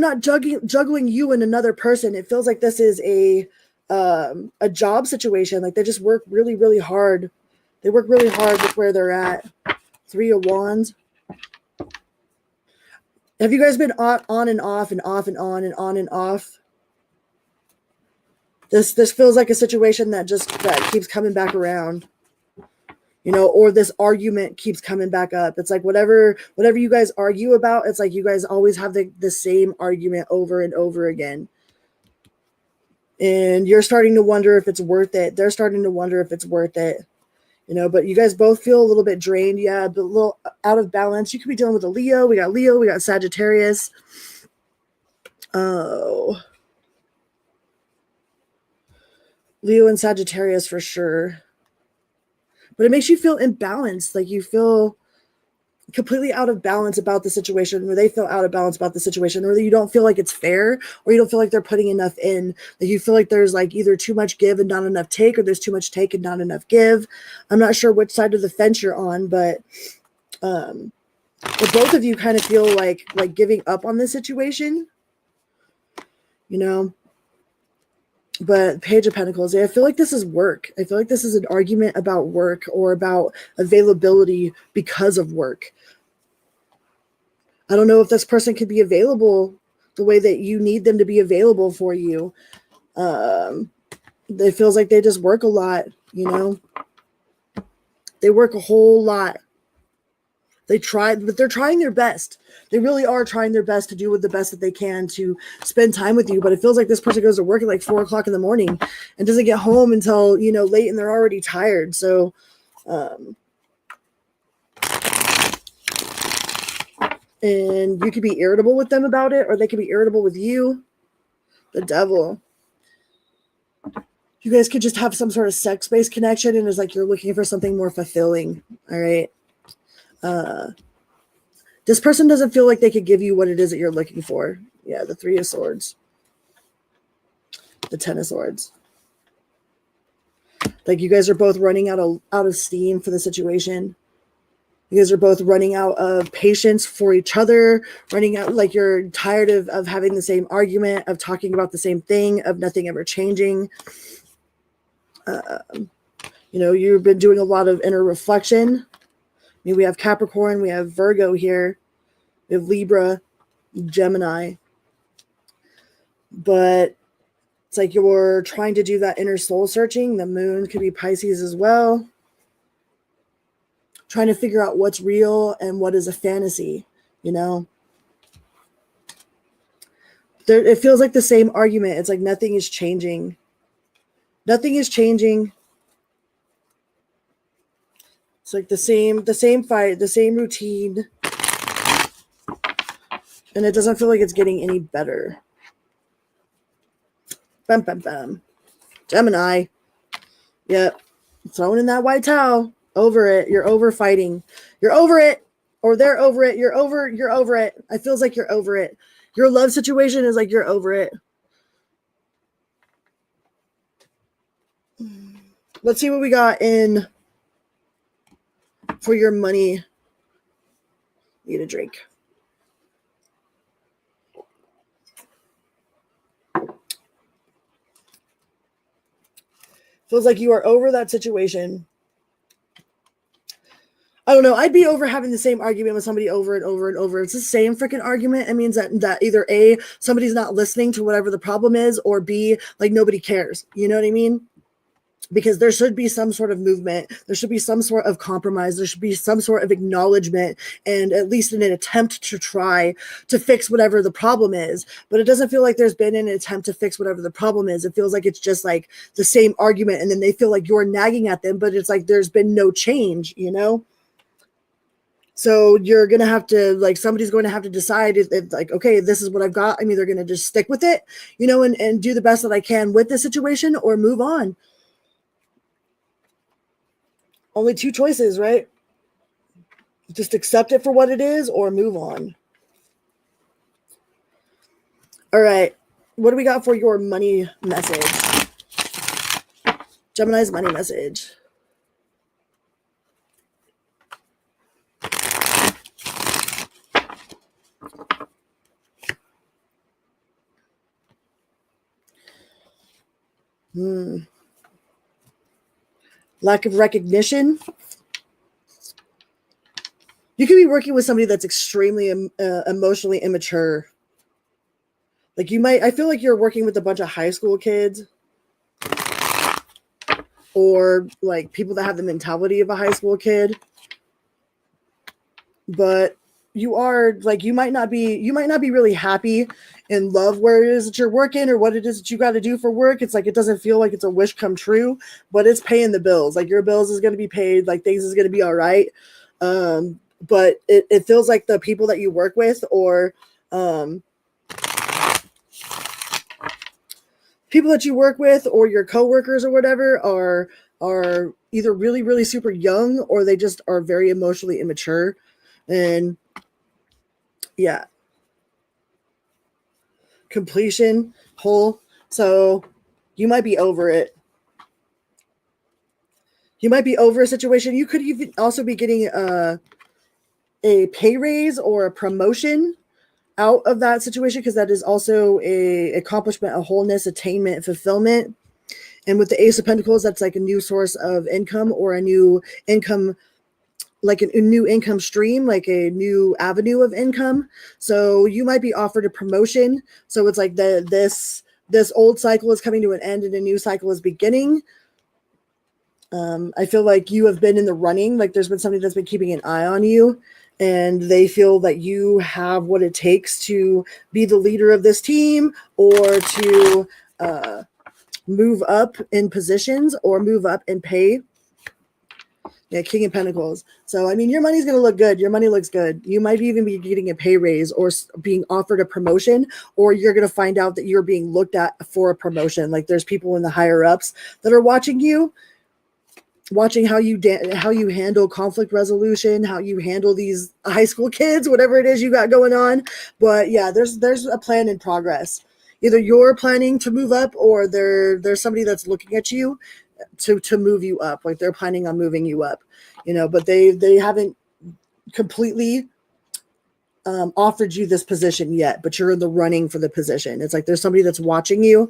not juggling you and another person. It feels like this is a job situation. Like, they just work really, really hard They work really hard with where they're at. 3 of Wands. Have you guys been on and off and off and on and off? This feels like a situation that keeps coming back around. Or this argument keeps coming back up. It's like whatever you guys argue about, it's like you guys always have the same argument over and over again. And you're starting to wonder if it's worth it. They're starting to wonder if it's worth it. But you guys both feel a little bit drained. Yeah, a little out of balance. You could be dealing with a Leo. We got Sagittarius. Oh. Leo and Sagittarius for sure. But it makes you feel imbalanced. Like you feel completely out of balance about the situation, or they feel out of balance about the situation, or you don't feel like it's fair, or you don't feel like they're putting enough in. Like you feel like there's like either too much give and not enough take, or there's too much take and not enough give. I'm not sure which side of the fence you're on, but both of you kind of feel like giving up on this situation, But Page of Pentacles, I feel like this is work. I feel like this is an argument about work or about availability because of work. I don't know if this person could be available the way that you need them to be available for you. It feels like they just work a lot, They work a whole lot. They try, but they're trying their best. They really are trying their best to do the best that they can to spend time with you. But it feels like this person goes to work at like 4 o'clock in the morning and doesn't get home until, late, and they're already tired. So, and you could be irritable with them about it, or they could be irritable with you. The Devil. You guys could just have some sort of sex-based connection, and it's like you're looking for something more fulfilling. All right. This person doesn't feel like they could give you what it is that you're looking for. Yeah, the 3 of Swords. The 10 of Swords. Like you guys are both running out of steam for the situation. You guys are both running out of patience for each other, running out, like you're tired of having the same argument, of talking about the same thing, of nothing ever changing. You've been doing a lot of inner reflection. I mean, we have Capricorn, we have Virgo here, we have Libra, Gemini. But it's like you're trying to do that inner soul searching. The Moon could be Pisces as well. Trying to figure out what's real and what is a fantasy, It feels like the same argument. It's like nothing is changing. Nothing is changing. It's like the same fight, the same routine. And it doesn't feel like it's getting any better. Bum, bum, bum. Gemini. Yep. Throwing in that white towel. Over it. You're over fighting. You're over it. Or they're over it. You're over it. It feels like you're over it. Your love situation is like you're over it. Let's see what we got in for your money. Need a drink. Feels like you are over that situation. I don't know. I'd be over having the same argument with somebody over and over and over. It's the same freaking argument. It means that either A, somebody's not listening to whatever the problem is, or B, like nobody cares. You know what I mean? Because there should be some sort of movement. There should be some sort of compromise. There should be some sort of acknowledgement, and at least in an attempt to try to fix whatever the problem is. But it doesn't feel like there's been an attempt to fix whatever the problem is. It feels like it's just like the same argument, and then they feel like you're nagging at them, but it's like there's been no change, So you're going to have to, like, somebody's going to have to decide if like, okay, this is what I've got. I'm either going to just stick with it, and do the best that I can with the situation, or move on. Only 2 choices, right? Just accept it for what it is or move on. All right. What do we got for your money message? Gemini's money message. lack of recognition. You could be working with somebody that's extremely emotionally immature. Like I feel like you're working with a bunch of high school kids or like people that have the mentality of a high school kid. But you are like, you might not be really happy in love where it is that you're working or what it is that you got to do for work. It's like, it doesn't feel like it's a wish come true, but it's paying the bills. Like your bills is going to be paid, like things is going to be all right. But it feels like the people that you work with or, people that you work with or your coworkers or whatever are either really, really super young or they just are very emotionally immature. And yeah, completion whole. So you might be over it. You might be over a situation. You could even also be getting a pay raise or a promotion out of that situation, because that is also a accomplishment, a wholeness, attainment, fulfillment. And with the Ace of Pentacles, that's like a new source of income or a new income, like a new income stream, like a new avenue of income. So you might be offered a promotion. So it's like this old cycle is coming to an end and a new cycle is beginning. I feel like you have been in the running. Like there's been somebody that's been keeping an eye on you and they feel that you have what it takes to be the leader of this team or to move up in positions or move up in pay. Yeah, King of Pentacles. So, I mean, your money's going to look good. Your money looks good. You might even be getting a pay raise or being offered a promotion, or you're going to find out that you're being looked at for a promotion. Like there's people in the higher ups that are watching you, watching how you handle conflict resolution, how you handle these high school kids, whatever it is you got going on. But yeah, there's a plan in progress. Either you're planning to move up or there's somebody that's looking at you to move you up. Like they're planning on moving you up, but they haven't completely offered you this position yet, but you're in the running for the position. It's like there's somebody that's watching you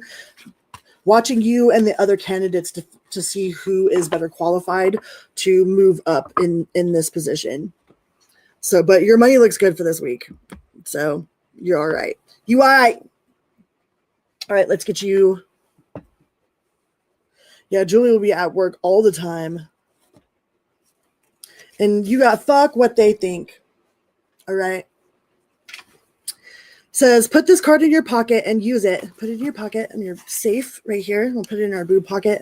and the other candidates to see who is better qualified to move up in this position. So, but your money looks good for this week. So you're all right. You all right. All right, let's get you. Yeah, Julie will be at work all the time. And you got fuck what they think. All right. Says, put this card in your pocket and use it. Put it in your pocket and you're safe right here. We'll put it in our boob pocket.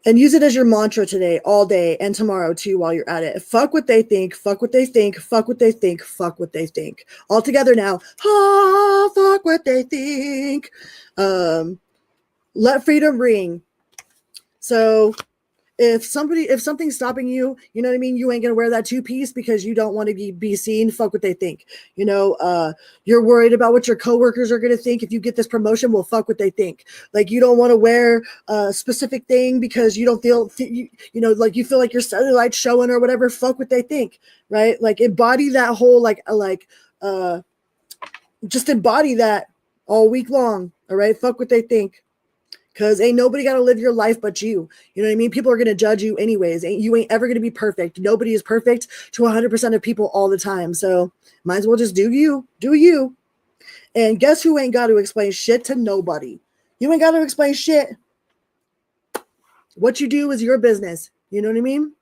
And use it as your mantra today, all day, and tomorrow too while you're at it. Fuck what they think, fuck what they think, fuck what they think, fuck what they think. All together now. Ah, fuck what they think. Let freedom ring. So if something's stopping you, you know what I mean? You ain't going to wear that 2-piece because you don't want to be seen. Fuck what they think. You're worried about what your coworkers are going to think if you get this promotion. Well, fuck what they think. Like you don't want to wear a specific thing because you don't feel, like you feel like your cellulite showing or whatever. Fuck what they think. Right. Like embody that whole, just embody that all week long. All right. Fuck what they think. Because ain't nobody got to live your life but you. You know what I mean? People are going to judge you anyways. You ain't ever going to be perfect. Nobody is perfect to 100% of people all the time. So might as well just do you. Do you. And guess who ain't got to explain shit to nobody? You ain't got to explain shit. What you do is your business. You know what I mean?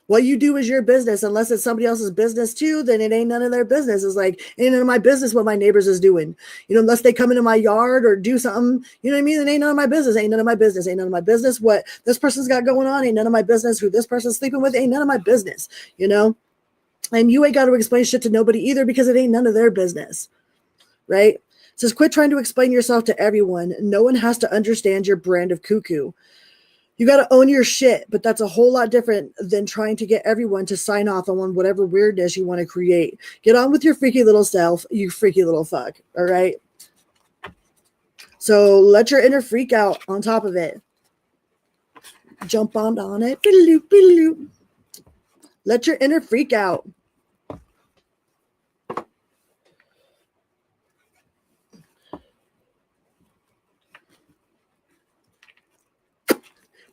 What you do is your business. Unless it's somebody else's business too, then it ain't none of their business. It's like, ain't none of my business what my neighbors is doing. Unless they come into my yard or do something, you know what I mean? It ain't none of my business. Ain't none of my business. Ain't none of my business what this person's got going on. Ain't none of my business who this person's sleeping with. Ain't none of my business, And you ain't got to explain shit to nobody either because it ain't none of their business, right? It says, quit trying to explain yourself to everyone. No one has to understand your brand of cuckoo. You got to own your shit, but that's a whole lot different than trying to get everyone to sign off on whatever weirdness you want to create. Get on with your freaky little self, you freaky little fuck, all right? So let your inner freak out on top of it. Jump on it. Let your inner freak out.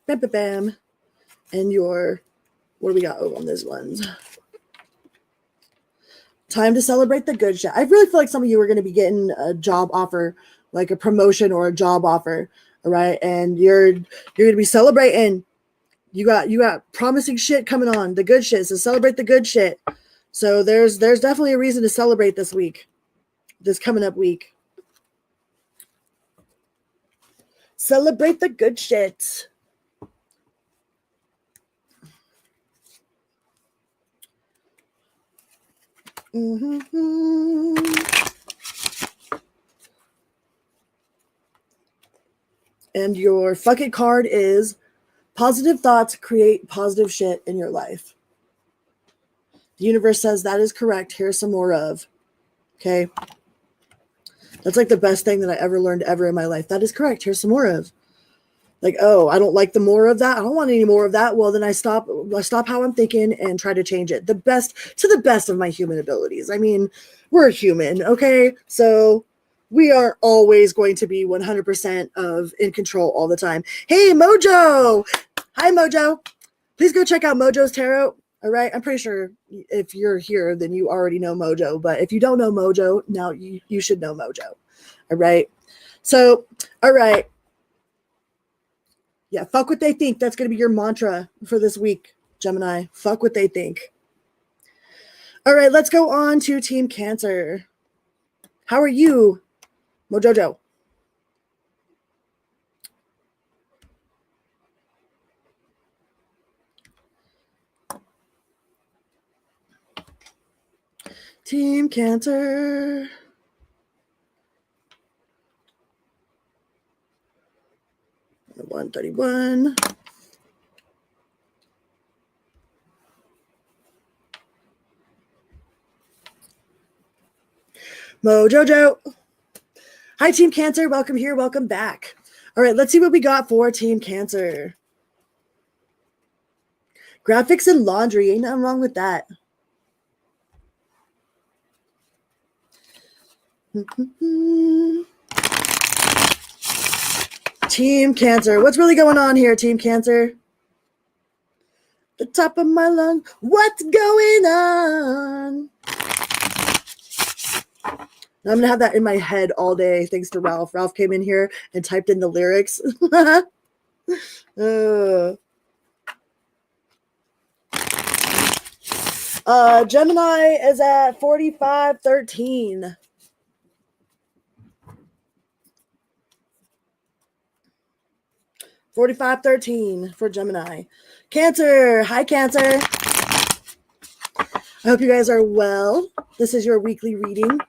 Bam, bam, bam. And your, what do we got on these ones? Time to celebrate the good shit. I really feel like some of you are going to be getting a job offer, like a promotion or a job offer, all right? And you're going to be celebrating. You got promising shit coming on, the good shit. So celebrate the good shit. So there's definitely a reason to celebrate this week, this coming up week. Celebrate the good shit. Mm-hmm. And your fuck it card is positive thoughts create positive shit in your life. The universe says that is correct. Here's some more of. Okay. That's like the best thing that I ever learned ever in my life. That is correct. Here's some more of. Like, oh, I don't like the more of that. I don't want any more of that. Well, then I stop how I'm thinking and try to change it. To the best of my human abilities. I mean, we're human, okay? So we are always going to be 100% in control all the time. Hey, Mojo! Hi, Mojo. Please go check out Mojo's Tarot. All right? I'm pretty sure if you're here, then you already know Mojo. But if you don't know Mojo, now you should know Mojo. All right? So, all right. Yeah, fuck what they think. That's going to be your mantra for this week, Gemini. Fuck what they think. All right, let's go on to Team Cancer. How are you, Mojojo? Team Cancer. $131. Mojojo. Hi, Team Cancer. Welcome here. Welcome back. All right, let's see what we got for Team Cancer. Graphics and laundry. Ain't nothing wrong with that. Team Cancer. What's really going on here, Team Cancer? The top of my lung. What's going on? I'm going to have that in my head all day, thanks to Ralph. Ralph came in here and typed in the lyrics. Gemini is at 4513. for Gemini. Cancer. Hi, Cancer. I hope you guys are well. This is your weekly reading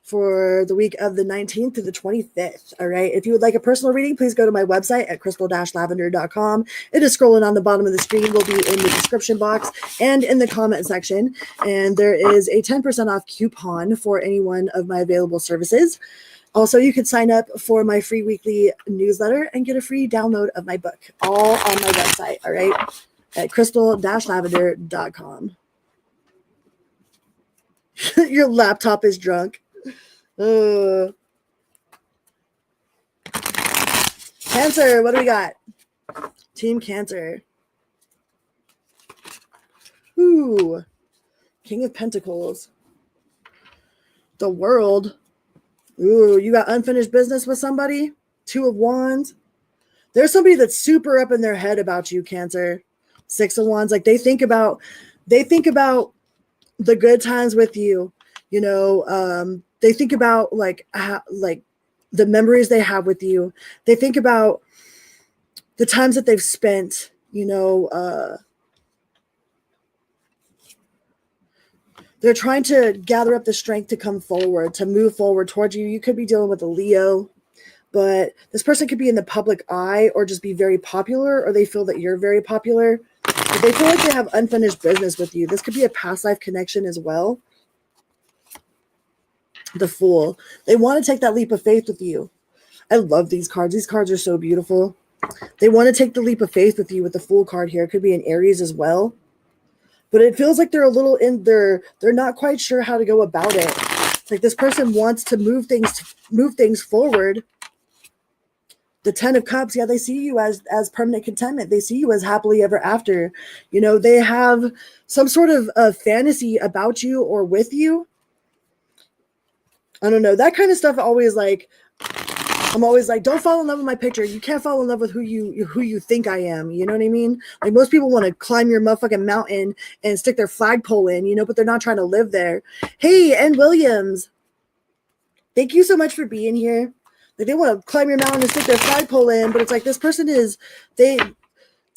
for the week of the 19th to the 25th. All right. If you would like a personal reading, please go to my website at crystal-lavender.com. It is scrolling on the bottom of the screen, will be in the description box and in the comment section. And there is a 10% off coupon for any one of my available services. Also, you can sign up for my free weekly newsletter and get a free download of my book, all on my website, all right, at crystal-lavender.com. Your laptop is drunk. Cancer, what do we got? Team Cancer. Ooh, King of Pentacles. The World. Ooh, you got unfinished business with somebody? Two of Wands. There's somebody that's super up in their head about you, Cancer. Six of Wands. Like they think about the good times with you. You know, they think about like the memories they have with you. They think about the times that they've spent, you know, they're trying to gather up the strength to come forward, to move forward towards you. You could be dealing with a Leo, but this person could be in the public eye or just be very popular, or they feel that you're very popular. But they feel like they have unfinished business with you. This could be a past life connection as well. The Fool. They want to take that leap of faith with you. I love these cards. These cards are so beautiful. They want to take the leap of faith with you with the Fool card here. It could be an Aries as well. But it feels like they're a little in there. They're not quite sure how to go about it. It's like this person wants to move things forward. The 10 of Cups, yeah, they see you as permanent contentment. They see you as happily ever after. You know, they have some sort of fantasy about you or with you. I don't know. That kind of stuff always like, I'm always like, don't fall in love with my picture. You can't fall in love with who you think I am. You know what I mean? Like most people want to climb your motherfucking mountain and stick their flagpole in, you know, but they're not trying to live there. Hey, Ann Williams, thank you so much for being here. Like they want to climb your mountain and stick their flagpole in, but it's like this person is, it's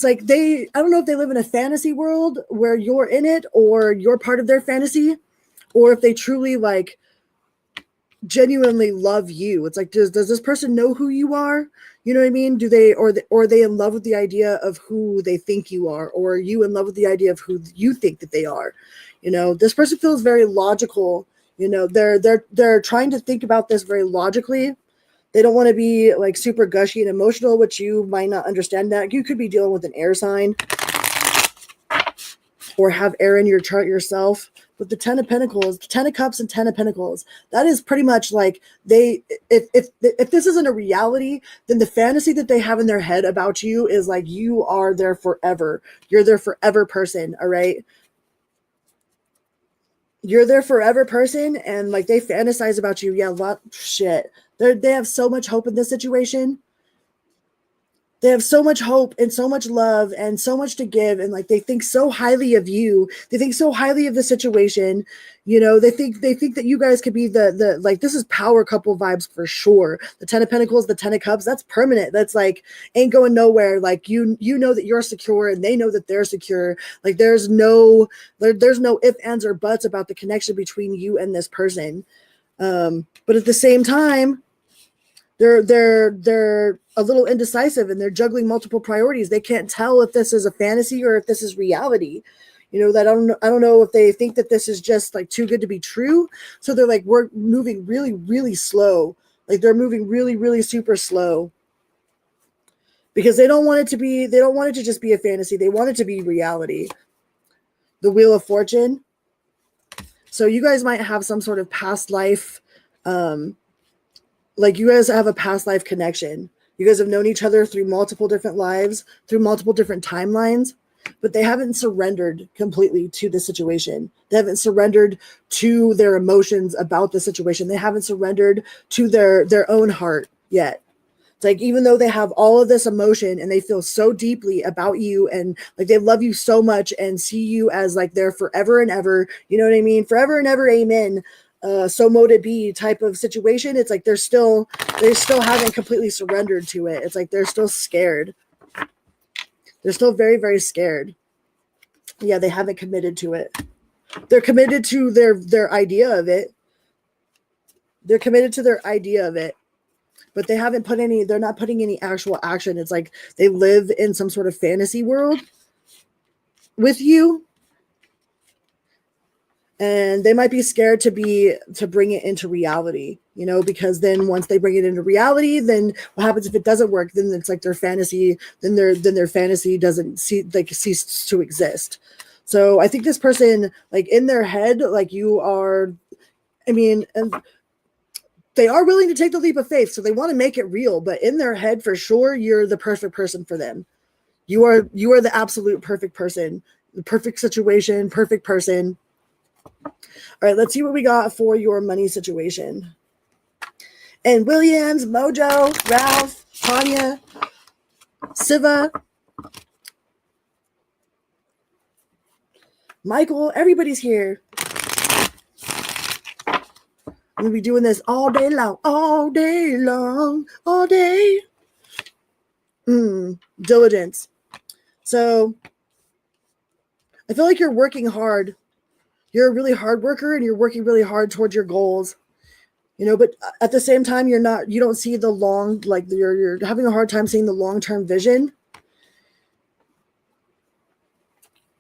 like I don't know if they live in a fantasy world where you're in it or you're part of their fantasy, or if they truly like genuinely love you. It's like, does this person know who you are? You know what I mean? Do they, or are they in love with the idea of who they think you are, or are you in love with the idea of who you think that they are? You know, this person feels very logical. You know, they're trying to think about this very logically. They don't want to be like super gushy and emotional, which you might not understand. That you could be dealing with an air sign or have air in your chart yourself. With the 10 of Pentacles, 10 of Cups and 10 of Pentacles, that is pretty much like if this isn't a reality, then the fantasy that they have in their head about you is like you are there forever. You're their forever person, all right? You're their forever person, and like they fantasize about you. Yeah, shit. They have so much hope in this situation. They have so much hope and so much love and so much to give. And like, they think so highly of you. They think so highly of the situation. You know, they think that you guys could be the like, this is power couple vibes for sure. The 10 of Pentacles, the 10 of Cups, that's permanent. That's like, ain't going nowhere. Like you know that you're secure and they know that they're secure. Like there's no ifs, ands, or buts about the connection between you and this person. But at the same time, they're a little indecisive and they're juggling multiple priorities. They can't tell if this is a fantasy or if this is reality. You know, that I don't know if they think that this is just like too good to be true. So they're like, we're moving really, really slow. Like they're moving really, really super slow because they don't want it to just be a fantasy. They want it to be reality. The Wheel of Fortune. So you guys might have some sort of past life, like you guys have a past life connection. You guys have known each other through multiple different lives, through multiple different timelines, but they haven't surrendered completely to the situation. They haven't surrendered to their emotions about the situation. They haven't surrendered to their own heart yet. It's like, even though they have all of this emotion and they feel so deeply about you and like they love you so much and see you as like their forever and ever, you know what I mean? Forever and ever, amen. So mote it be type of situation. It's like they still haven't completely surrendered to it. It's like they're still scared. They're still very, very scared. Yeah, they haven't committed to it. They're committed to their idea of it. They're committed to their idea of it, but they're not putting any actual action. It's like they live in some sort of fantasy world with you. And they might be scared to bring it into reality, you know, because then once they bring it into reality, then what happens if it doesn't work? Then it's like their fantasy, then their fantasy doesn't cease to exist. So I think this person, like in their head, like you are, I mean, and they are willing to take the leap of faith. So they want to make it real, but in their head, for sure, you're the perfect person for them. You are the absolute perfect person, the perfect situation, perfect person. All right, let's see what we got for your money situation. And Williams, Mojo, Ralph, Tanya, Siva, Michael, everybody's here. I'm going to be doing this all day long, all day long, all day. Diligence. So I feel like you're working hard. You're a really hard worker and you're working really hard towards your goals, you know, but at the same time, you don't see the long, like you're having a hard time seeing the long-term vision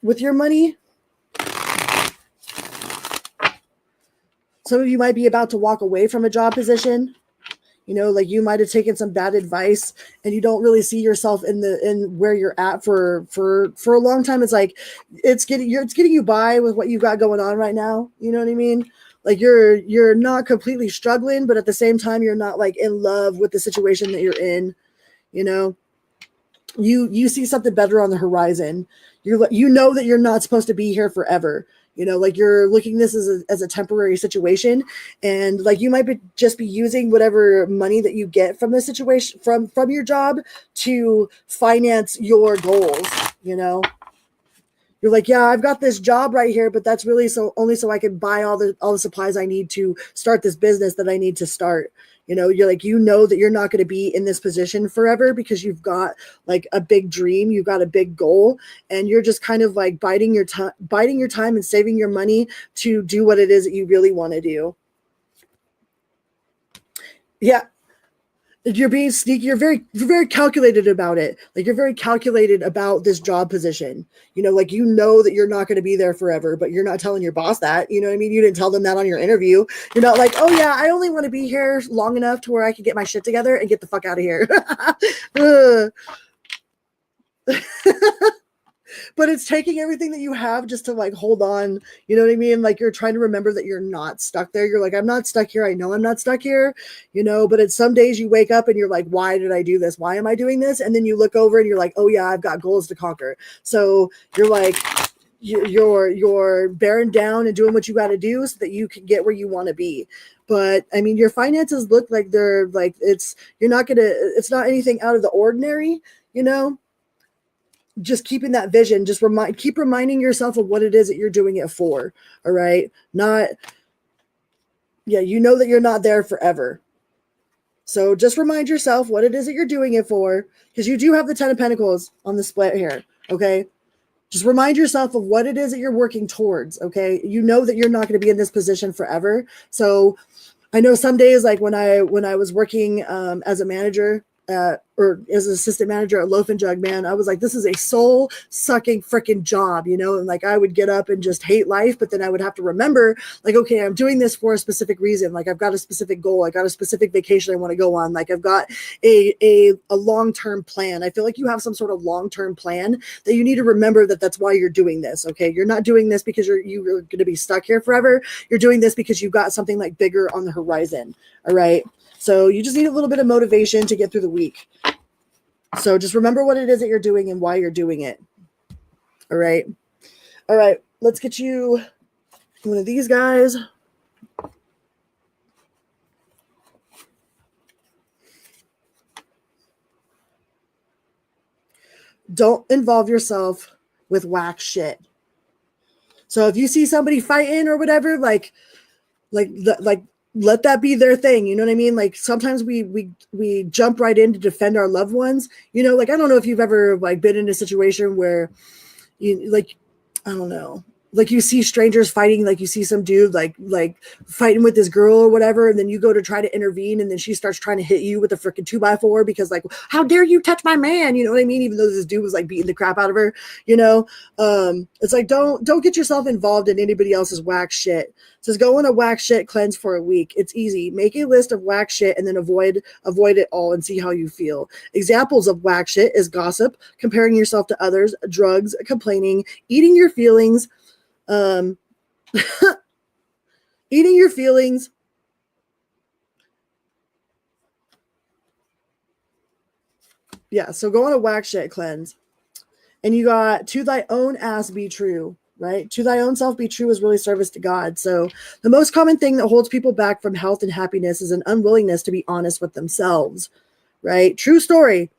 with your money. Some of you might be about to walk away from a job position. You know, like you might have taken some bad advice and you don't really see yourself in where you're at for a long time. It's like, it's getting you by with what you've got going on right now. You know what I mean? Like you're not completely struggling, but at the same time, you're not like in love with the situation that you're in. You know, you see something better on the horizon. You know that you're not supposed to be here forever. You know, like you're looking this as a temporary situation, and like you might just be using whatever money that you get from the situation from your job to finance your goals. You know, you're like, yeah, I've got this job right here, but that's really only so I can buy all the supplies I need to start this business that I need to start. You know, you're like, you know that you're not going to be in this position forever because you've got like a big dream, you've got a big goal, and you're just kind of like biding your time and saving your money to do what it is that you really want to do. Yeah. You're being sneaky. You're very calculated about it. Like you're very calculated about this job position. You know, like you know that you're not going to be there forever, but you're not telling your boss that. You know what I mean? You didn't tell them that on your interview. You're not like, oh yeah, I only want to be here long enough to where I can get my shit together and get the fuck out of here. But it's taking everything that you have just to like hold on. You know what I mean? Like you're trying to remember that you're not stuck there. You're like, I'm not stuck here. I know I'm not stuck here, you know, but it's some days you wake up and you're like, why did I do this? Why am I doing this? And then you look over and you're like, oh yeah, I've got goals to conquer. So you're like, you're bearing down and doing what you got to do so that you can get where you want to be. But I mean, your finances look like they're like, it's not anything out of the ordinary, you know? Just keeping that vision, keep reminding yourself of what it is that you're doing it for. All right. You know that you're not there forever. So just remind yourself what it is that you're doing it for, because you do have the 10 of Pentacles on the split here. Okay. Just remind yourself of what it is that you're working towards. Okay. You know that you're not going to be in this position forever. So I know some days, like when I was working as a manager or as an assistant manager at Loaf and Jug, man, I was like, this is a soul sucking freaking job, you know? And like, I would get up and just hate life, but then I would have to remember like, okay, I'm doing this for a specific reason. Like I've got a specific goal. I got a specific vacation I want to go on. Like I've got a long-term plan. I feel like you have some sort of long-term plan that you need to remember that's why you're doing this. Okay. You're not doing this because you're going to be stuck here forever. You're doing this because you've got something like bigger on the horizon. All right. So you just need a little bit of motivation to get through the week. So just remember what it is that you're doing and why you're doing it. All right. All right. Let's get you one of these guys. Don't involve yourself with whack shit. So if you see somebody fighting or whatever, like let that be their thing. You know what I mean? Like sometimes we jump right in to defend our loved ones. You know, like I don't know if you've ever like been in a situation where you like, I don't know, like you see strangers fighting, like you see some dude like fighting with this girl or whatever, and then you go to try to intervene, and then she starts trying to hit you with a freaking 2x4 because like, how dare you touch my man? You know what I mean? Even though this dude was like beating the crap out of her, you know. It's like don't get yourself involved in anybody else's whack shit. It says go on a whack shit cleanse for a week. It's easy. Make a list of whack shit and then avoid it all and see how you feel. Examples of whack shit is gossip, comparing yourself to others, drugs, complaining, eating your feelings, eating your feelings, yeah. So go on a whack shit cleanse. And you got to thy own ass be true, right? To thy own self be true is really service to God. So the most common thing that holds people back from health and happiness is an unwillingness to be honest with themselves, right? True story.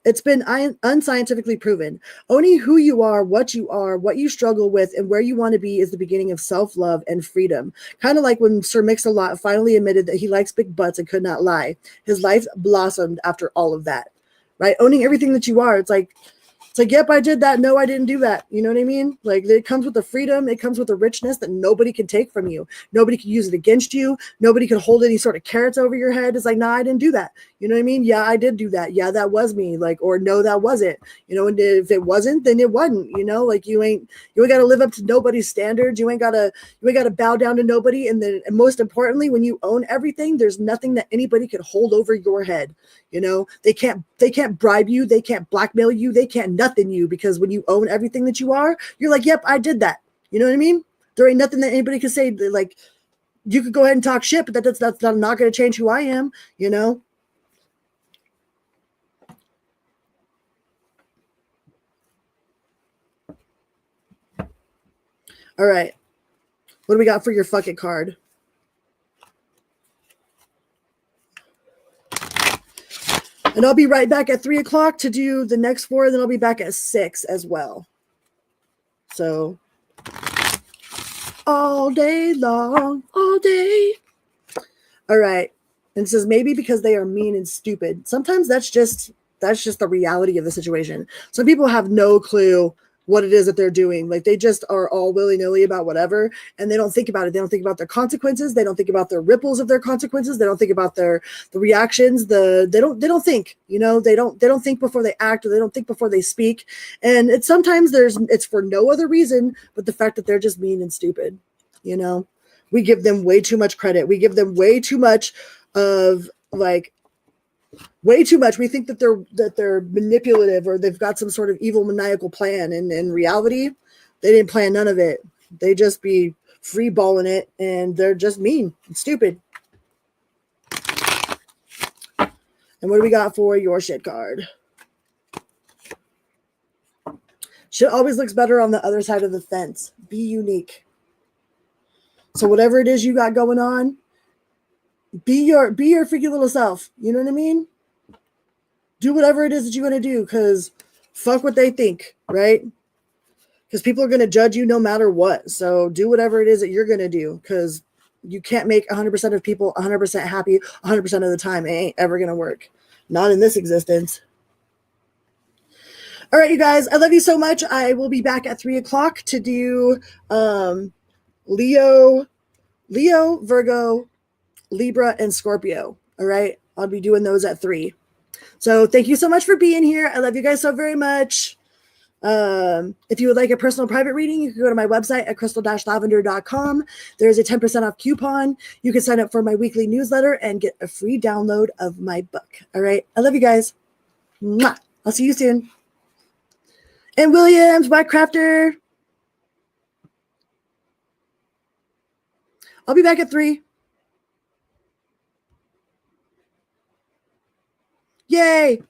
It's been unscientifically proven. Owning who you are, what you struggle with, and where you want to be is the beginning of self-love and freedom. Kind of like when Sir Mix-a-Lot finally admitted that he likes big butts and could not lie. His life blossomed after all of that, right? Owning everything that you are. It's like, yep, I did that. No, I didn't do that. You know what I mean? Like it comes with the freedom. It comes with the richness that nobody can take from you. Nobody can use it against you. Nobody can hold any sort of carrots over your head. It's like, nah, I didn't do that. You know what I mean? Yeah, I did do that. Yeah, that was me. Like, or no, that wasn't. You know, and if it wasn't, then it wasn't. You know, like you ain't got to live up to nobody's standards. You ain't got to bow down to nobody. And then, and most importantly, when you own everything, there's nothing that anybody could hold over your head. You know, they can't bribe you. They can't blackmail you. They can't nothing you, because when you own everything that you are, you're like, yep, I did that. You know what I mean? There ain't nothing that anybody can say. Like, you could go ahead and talk shit, but that's not going to change who I am, you know? All right. What do we got for your fuck it card? And I'll be right back at 3 o'clock to do the next 4. And then I'll be back at 6 as well. So all day long, all day. All right. And it says maybe because they are mean and stupid. Sometimes that's just the reality of the situation. Some people have no clue what it is that they're doing. Like they just are all willy-nilly about whatever, and they don't think about it. They don't think about their consequences. They don't think about the ripples of their consequences. They don't think about the reactions. They don't think, you know, they don't think before they act, or they don't think before they speak. And it's sometimes it's for no other reason but the fact that they're just mean and stupid. You know, we give them way too much credit. We give them way too much of like way too much. We think that they're manipulative, or they've got some sort of evil maniacal plan. And in reality, they didn't plan none of it. They just be free balling it, and they're just mean and stupid. And what do we got for your shit card? Shit always looks better on the other side of the fence. Be unique. So whatever it is you got going on, be your freaky little self. You know what I mean? Do whatever it is that you want to do, because fuck what they think, right? Because people are going to judge you no matter what. So do whatever it is that you're going to do, because you can't make 100% of people 100% happy 100% of the time. It ain't ever going to work. Not in this existence. All right, you guys, I love you so much. I will be back at 3 o'clock to do Leo, Virgo, Libra, and Scorpio. All right, I'll be doing those at 3. So thank you so much for being here. I love you guys so very much. If you would like a personal private reading, you can go to my website at crystal-lavender.com. There's a 10% off coupon. You can sign up for my weekly newsletter and get a free download of my book. All right. I love you guys. Mwah. I'll see you soon. And Williams, Whitecrafter. I'll be back at 3. Yay.